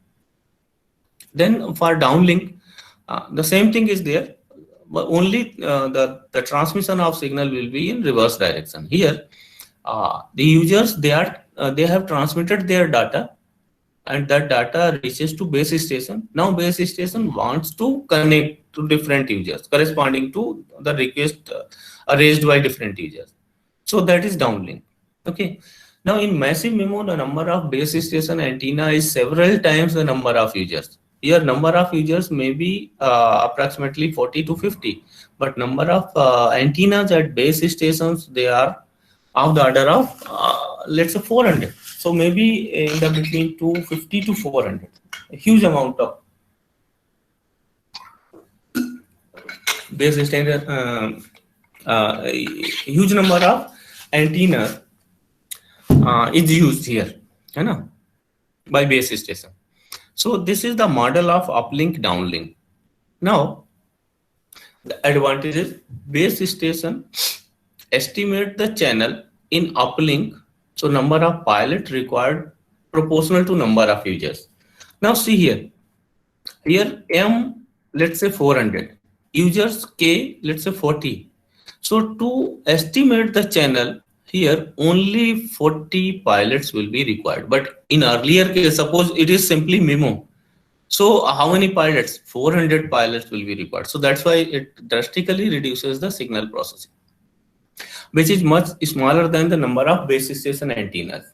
Then for downlink, the same thing is there, but only the transmission of signal will be in reverse direction. Here, the users, they have transmitted their data, and that data reaches to base station. Now base station wants to connect to different users corresponding to the request raised by different users. So that is downlink. Okay. Now in massive MIMO, the number of base station antenna is several times the number of users. Here number of users may be approximately 40 to 50, but number of antennas at base stations, they are of the order of let's say 400. So maybe in the between 250 to 400, a huge amount of base station, huge number of antennas is used here, by base station. So this is the model of uplink downlink. Now the advantages: base station estimate the channel in uplink, so number of pilots required proportional to number of users. Now see here M, let's say 400 users, K, let's say 40. So to estimate the channel, here only 40 pilots will be required, but in earlier case, suppose it is simply MIMO, so how many pilots? 400 pilots will be required. So that's why it drastically reduces the signal processing, which is much smaller than the number of base station antennas.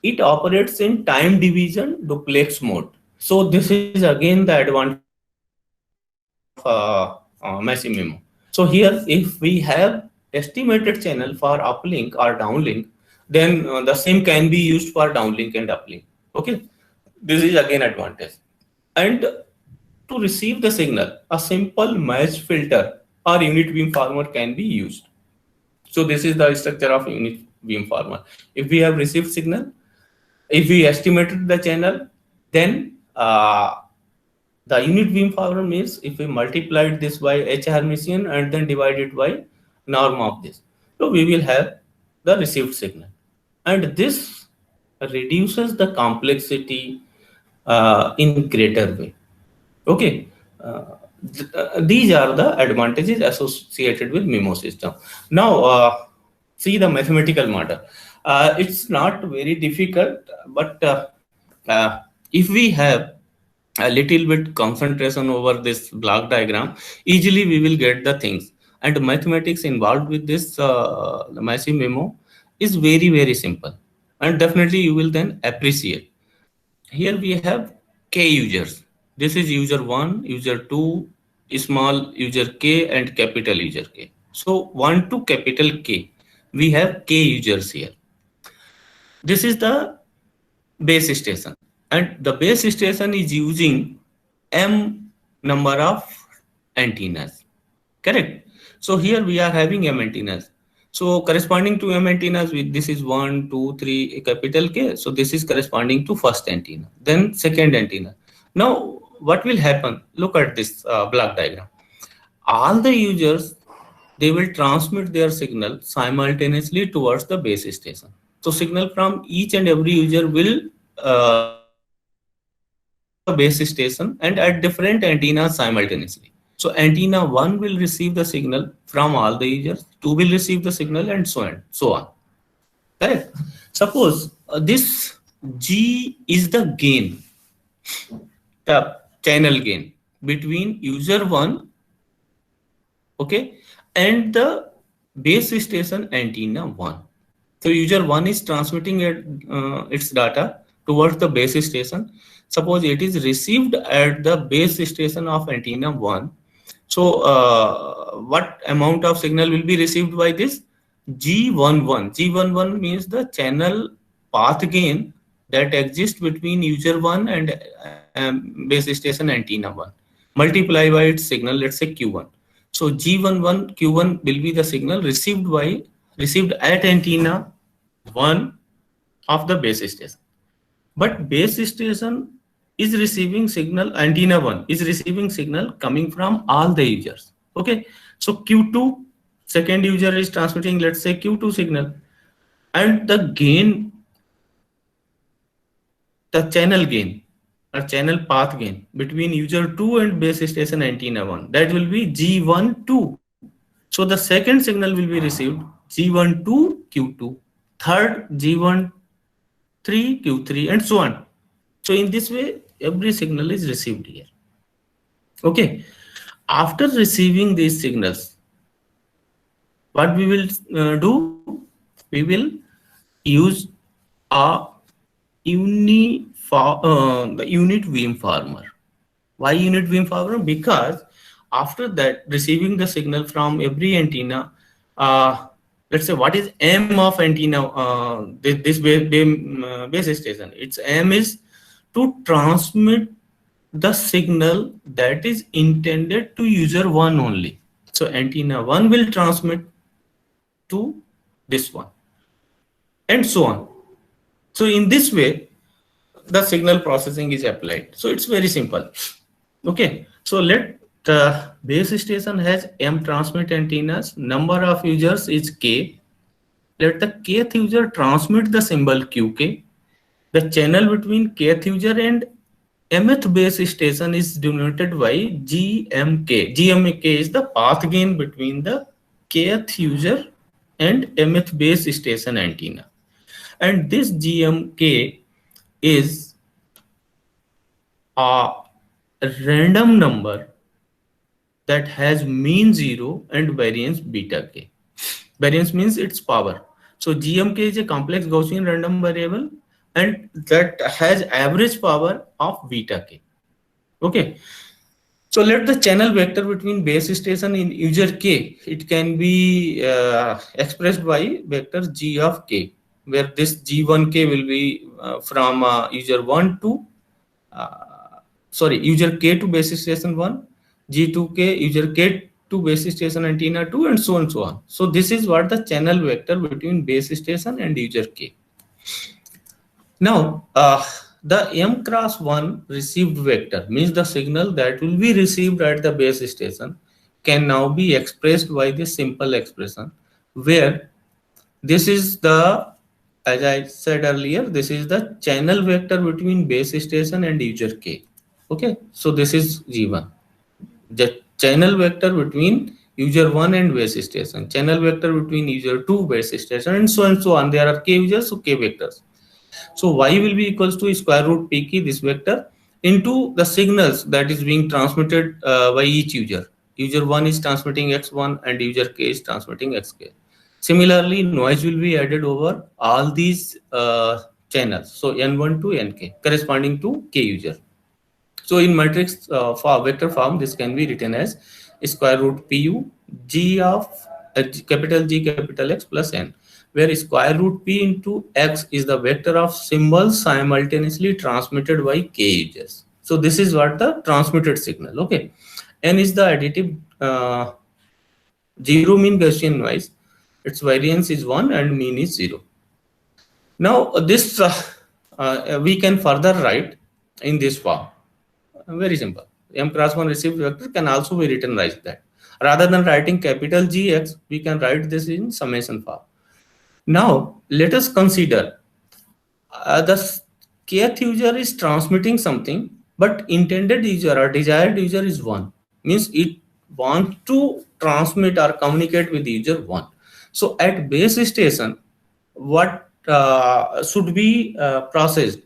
It operates in time division duplex mode. So this is again the advantage of massive MIMO. So here, if we have estimated channel for uplink or downlink, then the same can be used for downlink and uplink. Okay, this is again advantage. And to receive the signal, a simple match filter or unit beamformer can be used. So this is the structure of unit beamformer. If we have received signal, if we estimated the channel, then the unit beamformer means if we multiplied this by H Hermitian and then divided by norm of this, so we will have the received signal, and this reduces the complexity in greater way. Okay, these are the advantages associated with MIMO system. Now see the mathematical model. It's not very difficult, but if we have a little bit concentration over this block diagram, easily we will get the things. And mathematics involved with this the massive MIMO is very, very simple, and definitely you will then appreciate. Here we have K users. This is user 1, user 2, small user K, and capital user K. So 1 to capital K, we have K users here. This is the base station, and the base station is using M number of antennas. Correct. So here we are having M antennas. So corresponding to M antennas, this is 1, 2, 3, capital K. So this is corresponding to first antenna, then second antenna. Now what will happen? Look at this block diagram. All the users, they will transmit their signal simultaneously towards the base station. So signal from each and every user will reach to the base station and at different antennas simultaneously. So antenna 1 will receive the signal from all the users, 2 will receive the signal, and so on. Correct? Suppose this G is the gain, the channel gain between user 1, okay, and the base station antenna 1. So user 1 is transmitting its data towards the base station. Suppose it is received at the base station of antenna 1. So what amount of signal will be received by this? G11. G11 means the channel path gain that exists between user 1 and base station antenna 1. Multiply by its signal, let's say Q1. So G11 Q1 will be the signal received at antenna 1 of the base station. But base station is receiving signal, antenna 1 is receiving signal coming from all the users. Okay, so Q2, second user is transmitting, let's say Q2 signal, and the gain, the channel gain or channel path gain between user 2 and base station antenna 1, that will be G12. So the second signal will be received G12 Q2, third G13 Q3, and so on. So in this way, every signal is received here. Okay. After receiving these signals, what we will do? We will use a unit beamformer. Why unit beamformer? Because after that, receiving the signal from every antenna, let's say what is M of antenna, this base station, its M is to transmit the signal that is intended to user 1 only. So antenna 1 will transmit to this one, and so on. So in this way, the signal processing is applied. So it's very simple. Okay, so let the base station has M transmit antennas, number of users is K. Let the kth user transmit the symbol QK. The channel between kth user and mth base station is denoted by GMK. GMK is the path gain between the kth user and mth base station antenna. And this GMK is a random number that has mean 0 and variance beta k. Variance means its power. So GMK is a complex Gaussian random variable and that has average power of beta k. Okay. So let the channel vector between base station in user k, it can be expressed by vector G of k, where this G1k will be from user 1 to user k to base station 1, G2k user k to base station antenna 2, and so on and so on. So this is what the channel vector between base station and user k. Now the M cross 1 received vector means the signal that will be received at the base station can now be expressed by this simple expression, where this is the, as I said earlier, this is the channel vector between base station and user k. Okay, so this is G1, the channel vector between user 1 and base station, channel vector between user 2 base station, and so on. There are k users, so k vectors. So y will be equals to square root p key, this vector, into the signals that is being transmitted by each user. User 1 is transmitting x1 and user k is transmitting xk. Similarly, noise will be added over all these channels. So n1 to nk corresponding to k user. So in matrix vector form, this can be written as square root pu g of capital G capital X plus n, where square root p into x is the vector of symbols simultaneously transmitted by k users. So this is what the transmitted signal. Okay, n is the additive zero mean Gaussian noise. Its variance is 1 and mean is 0. Now this we can further write in this form. Very simple. M cross 1 received vector can also be written like that. Rather than writing capital Gx, we can write this in summation form. Now let us consider the kth user is transmitting something, but intended user or desired user is 1. Means it wants to transmit or communicate with user 1. So at base station, what should be processed?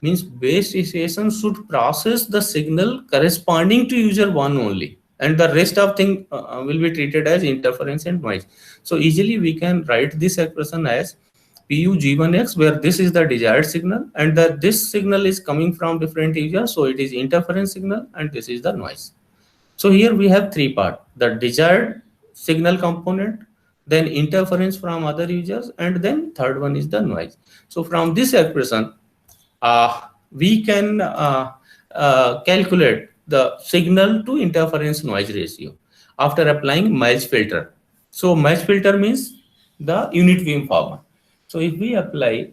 Means base station should process the signal corresponding to user 1 only, and the rest of thing will be treated as interference and noise. So easily we can write this expression as PU G1X, where this is the desired signal and this signal is coming from different users, so it is interference signal, and this is the noise. So here we have three parts: the desired signal component, then interference from other users, and then third one is the noise. So from this expression, we can calculate the signal to interference noise ratio after applying Miles filter. So Miles filter means the unit beam former. So if we apply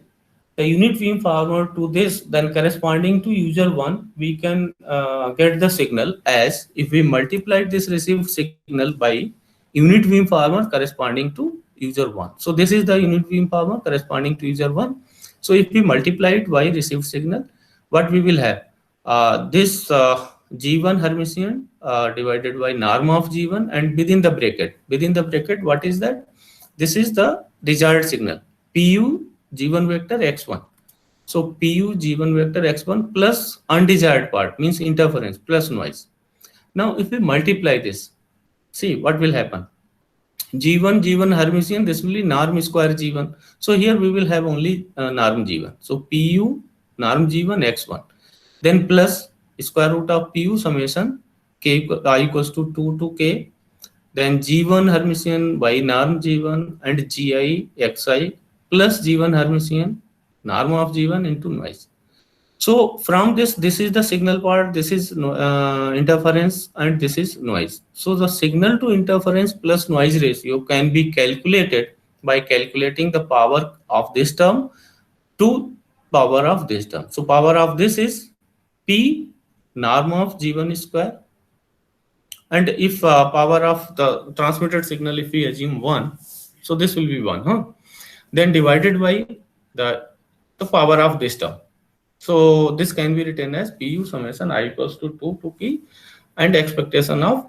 the unit beam former to this, then corresponding to user 1, we can get the signal as if we multiply this received signal by unit beam former corresponding to user 1. So this is the unit beam former corresponding to user 1. So if we multiply it by received signal, what we will have? This G1 Hermitian divided by norm of G1, and within the bracket, what is that? This is the desired signal, PU G1 vector X1. So PU G1 vector X1 plus undesired part means interference plus noise. Now if we multiply this, see what will happen. G1 Hermitian, this will be norm square G1. So here we will have only norm G1. So PU norm G1 X1. Then plus square root of PU summation K I equals to 2 to K. Then G1 Hermitian by norm G1 and GI XI plus G1 Hermitian norm of G1 into noise. So from this is the signal part, this is interference, and this is noise. So the signal to interference plus noise ratio can be calculated by calculating the power of this term to power of this term. So power of this is P norm of G1 square, and if power of the transmitted signal, if we assume 1, so this will be 1, then divided by the power of this term. So this can be written as PU summation I equals to 2 to P, and expectation of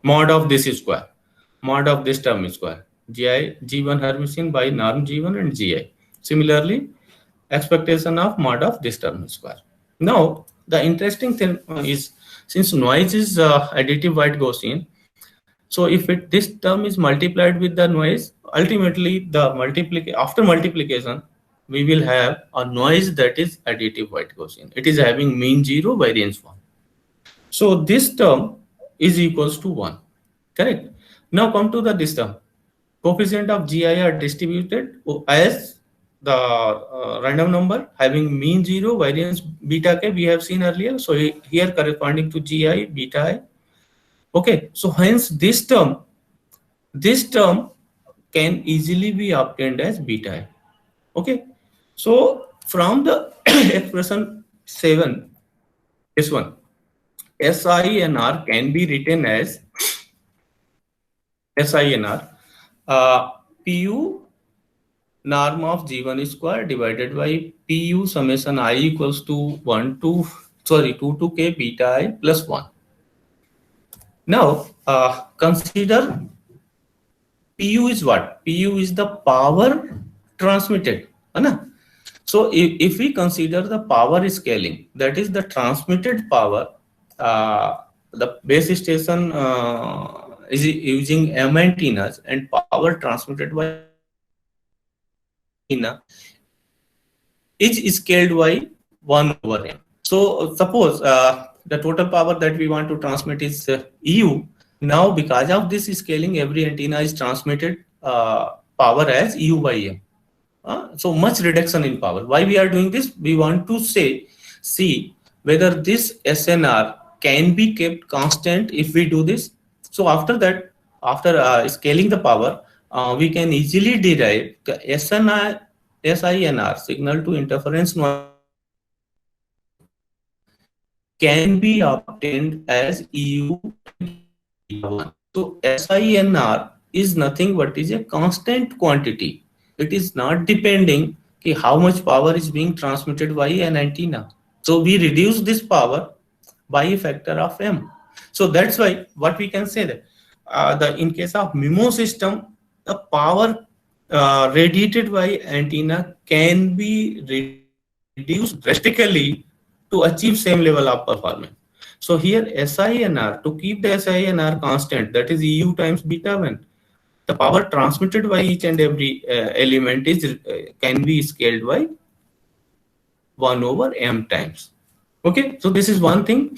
mod of this square, mod of this term square, G1 Hermitian by norm G1 and GI. Similarly, expectation of mod of this term square. Now the interesting thing is, since noise is additive white Gaussian, so if this term is multiplied with the noise, ultimately the after multiplication, we will have a noise that is additive white Gaussian. It is having mean 0, variance 1. So this term is equals to 1. Correct. Now come to this term. Coefficient of GI are distributed as the random number having mean 0, variance beta k, we have seen earlier. So here corresponding to GI beta I. Okay. So hence this term can easily be obtained as beta I. Okay. So from the expression 7, this one, SINR can be written as SINR PU norm of G1 square divided by PU summation I equals to 2 to K beta I plus 1. Now consider PU is what? PU is the power transmitted. So if we consider the power scaling, that is the transmitted power, the base station is using M antennas, and power transmitted by antenna is scaled by 1 over M. So suppose the total power that we want to transmit is EU. Now because of this scaling, every antenna is transmitted power as EU by M. So much reduction in power. Why we are doing this? We want to say see whether this SNR can be kept constant if we do this. So after that, after scaling the power, we can easily derive the SINR, signal to interference noise can be obtained as EU beta 1. So SINR is nothing but is a constant quantity. It is not depending on how much power is being transmitted by an antenna. So we reduce this power by a factor of m. So that's why what we can say that in case of MIMO system, the power radiated by antenna can be reduced drastically to achieve same level of performance. So here SINR, to keep the SINR constant, that is EU times beta 1, the power transmitted by each and every element is can be scaled by 1 over m times. Okay, so this is one thing.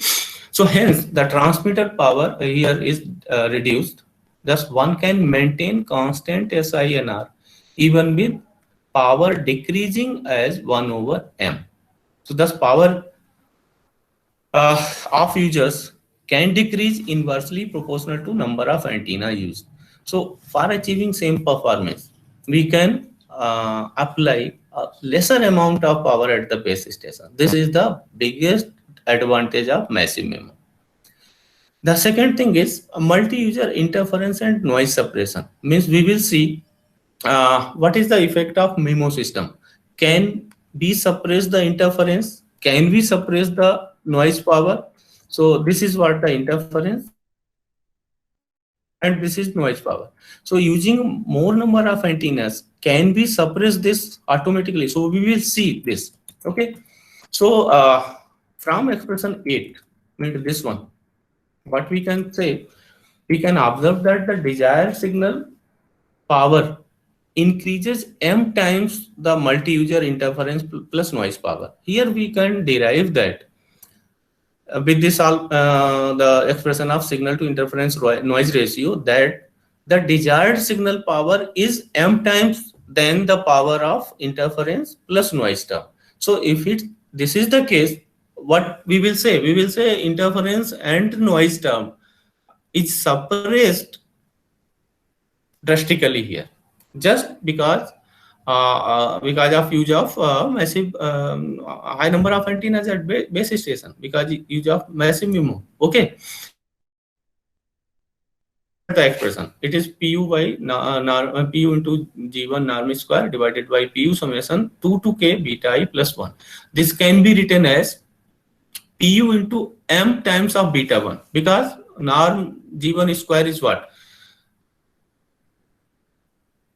So hence the transmitter power here is reduced. Thus one can maintain constant SINR even with power decreasing as 1 over m. So thus power of users can decrease inversely proportional to number of antenna used. So for achieving same performance, we can apply a lesser amount of power at the base station. This is the biggest advantage of massive MIMO. The second thing is multi-user interference and noise suppression. Means we will see what is the effect of MIMO system. Can we suppress the interference? Can we suppress the noise power? So this is what the interference and this is noise power. So using more number of antennas, can we suppress this automatically? So we will see this. Okay. So from expression 8, means this one, what we can say, we can observe that the desired signal power increases m times the multi-user interference plus noise power. Here we can derive that with this the expression of signal to interference noise ratio, that the desired signal power is m times than the power of interference plus noise term. So if this is the case, what we will say? We will say interference and noise term is suppressed drastically here, just because of use of massive high number of antennas at base station, because use of massive MIMO. Okay, the expression, it is pu by pu into g1 norm square divided by pu summation 2 to k beta I plus 1. This can be written as pu into m times of beta 1, because norm g1 square is what?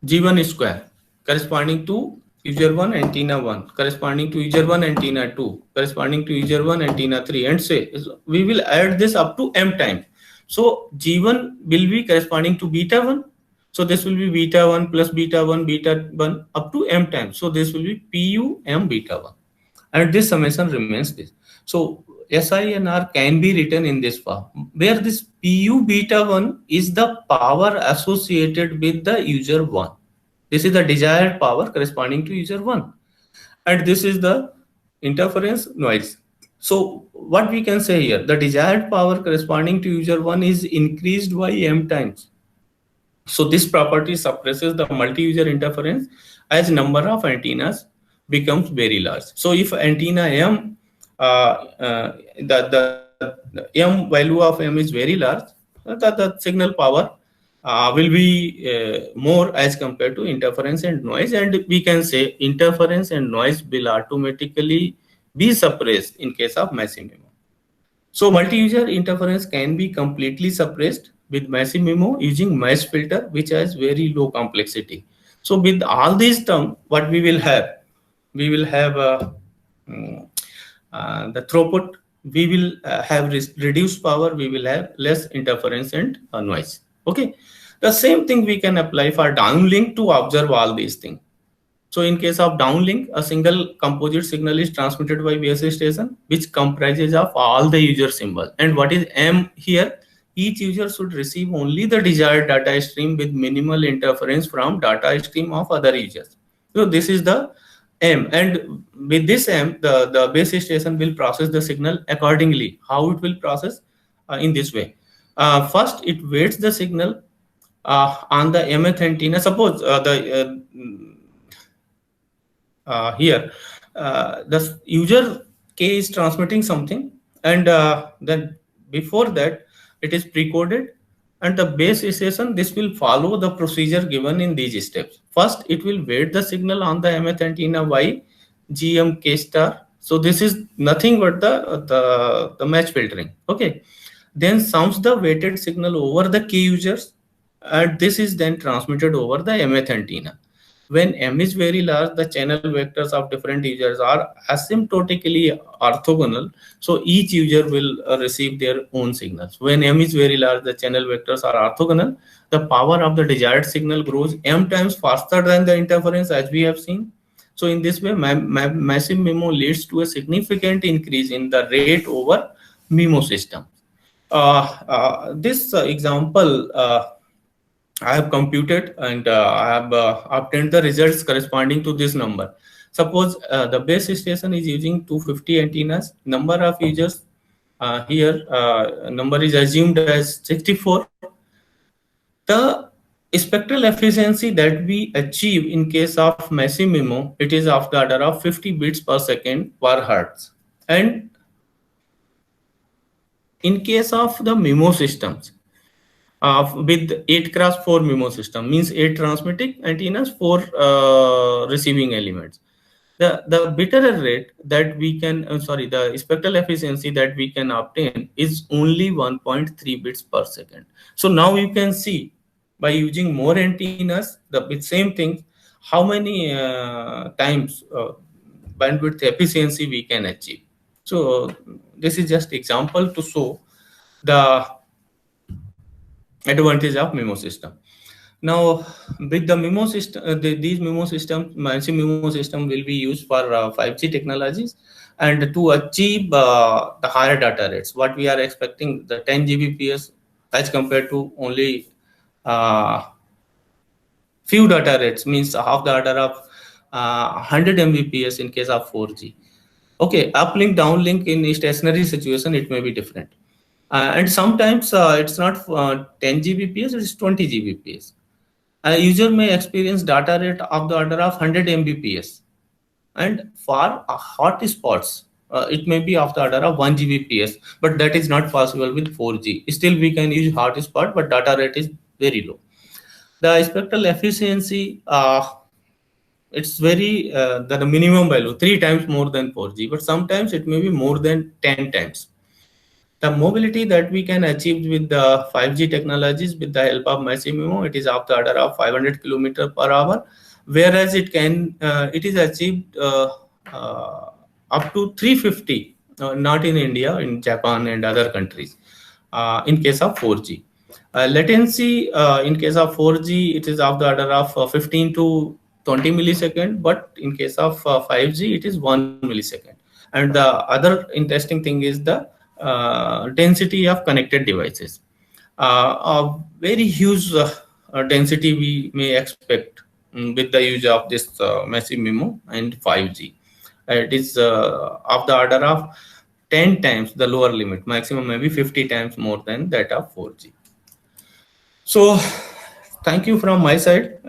G1 square corresponding to user 1 antenna 1, corresponding to user 1 antenna 2, corresponding to user 1 antenna 3, and say we will add this up to m times. So G1 will be corresponding to beta 1. So this will be beta 1 plus beta 1 up to m times. So this will be pu m beta 1, and this summation remains this. So SINR can be written in this form, where this pu beta 1 is the power associated with the user 1. This is the desired power corresponding to user 1, and this is the interference noise. So what we can say here, the desired power corresponding to user 1 is increased by m times. So this property suppresses the multi-user interference as number of antennas becomes very large. So if antenna m, the m value of m is very large, the signal power will be more as compared to interference and noise, and we can say interference and noise will automatically be suppressed in case of massive MIMO. So multi-user interference can be completely suppressed with massive MIMO using mesh filter, which has very low complexity. So with all these terms, what we will have? We will have the throughput, we will have reduced power, we will have less interference and noise. Okay, the same thing we can apply for downlink to observe all these things. So in case of downlink, a single composite signal is transmitted by base station, which comprises of all the user symbol. And what is M here? Each user should receive only the desired data stream with minimal interference from data stream of other users. So this is the M, and with this M, the base station will process the signal accordingly. How it will process? In this way. First, it weights the signal on the mth antenna. Suppose here the user K is transmitting something, and then before that it is pre-coded, and the base station, this will follow the procedure given in these steps. First, it will weight the signal on the mth antenna y gm k star. So this is nothing but the match filtering. Okay, then sums the weighted signal over the k users, and this is then transmitted over the mth antenna. When M is very large, the channel vectors of different users are asymptotically orthogonal. So each user will receive their own signals. When M is very large, the channel vectors are orthogonal. The power of the desired signal grows M times faster than the interference, as we have seen. So in this way, massive MIMO leads to a significant increase in the rate over MIMO system. This example I have computed, and I have obtained the results corresponding to this number. Suppose the base station is using 250 antennas. Number of users here, number is assumed as 64. The spectral efficiency that we achieve in case of massive MIMO, it is of the order of 50 bits per second per hertz. And in case of the MIMO systems, with 8x4 MIMO system, means 8 transmitting antennas, 4 receiving elements. The bit error rate that we can, the spectral efficiency that we can obtain is only 1.3 bits per second. So now you can see, by using more antennas, with same thing, how many times bandwidth efficiency we can achieve. So this is just example to show the advantage of MIMO system. Now, with the MIMO system, these MIMO systems, massive MIMO system will be used for 5G technologies, and to achieve the higher data rates. What we are expecting, the 10 Gbps as compared to only few data rates, means half the order of 100 Mbps in case of 4G. Okay, uplink, downlink in stationary situation, it may be different. And sometimes it's not 10 Gbps, it's 20 Gbps. A user may experience data rate of the order of 100 Mbps. And for hot spots, it may be of the order of 1 Gbps, but that is not possible with 4G. Still, we can use hot spot, but data rate is very low. The spectral efficiency, it's very, the minimum value, 3 times more than 4G, but sometimes it may be more than 10 times. The mobility that we can achieve with the 5G technologies with the help of massive MIMO, it is of the order of 500 km per hour, whereas it is achieved up to 350, not in India, in Japan and other countries, in case of 4G. Latency in case of 4G, it is of the order of 15 to 20 millisecond, but in case of 5G, it is 1 millisecond. And the other interesting thing is the density of connected devices. A very huge density we may expect with the use of this massive MIMO and 5G. It is of the order of 10 times the lower limit, maximum maybe 50 times more than that of 4G. So thank you from my side.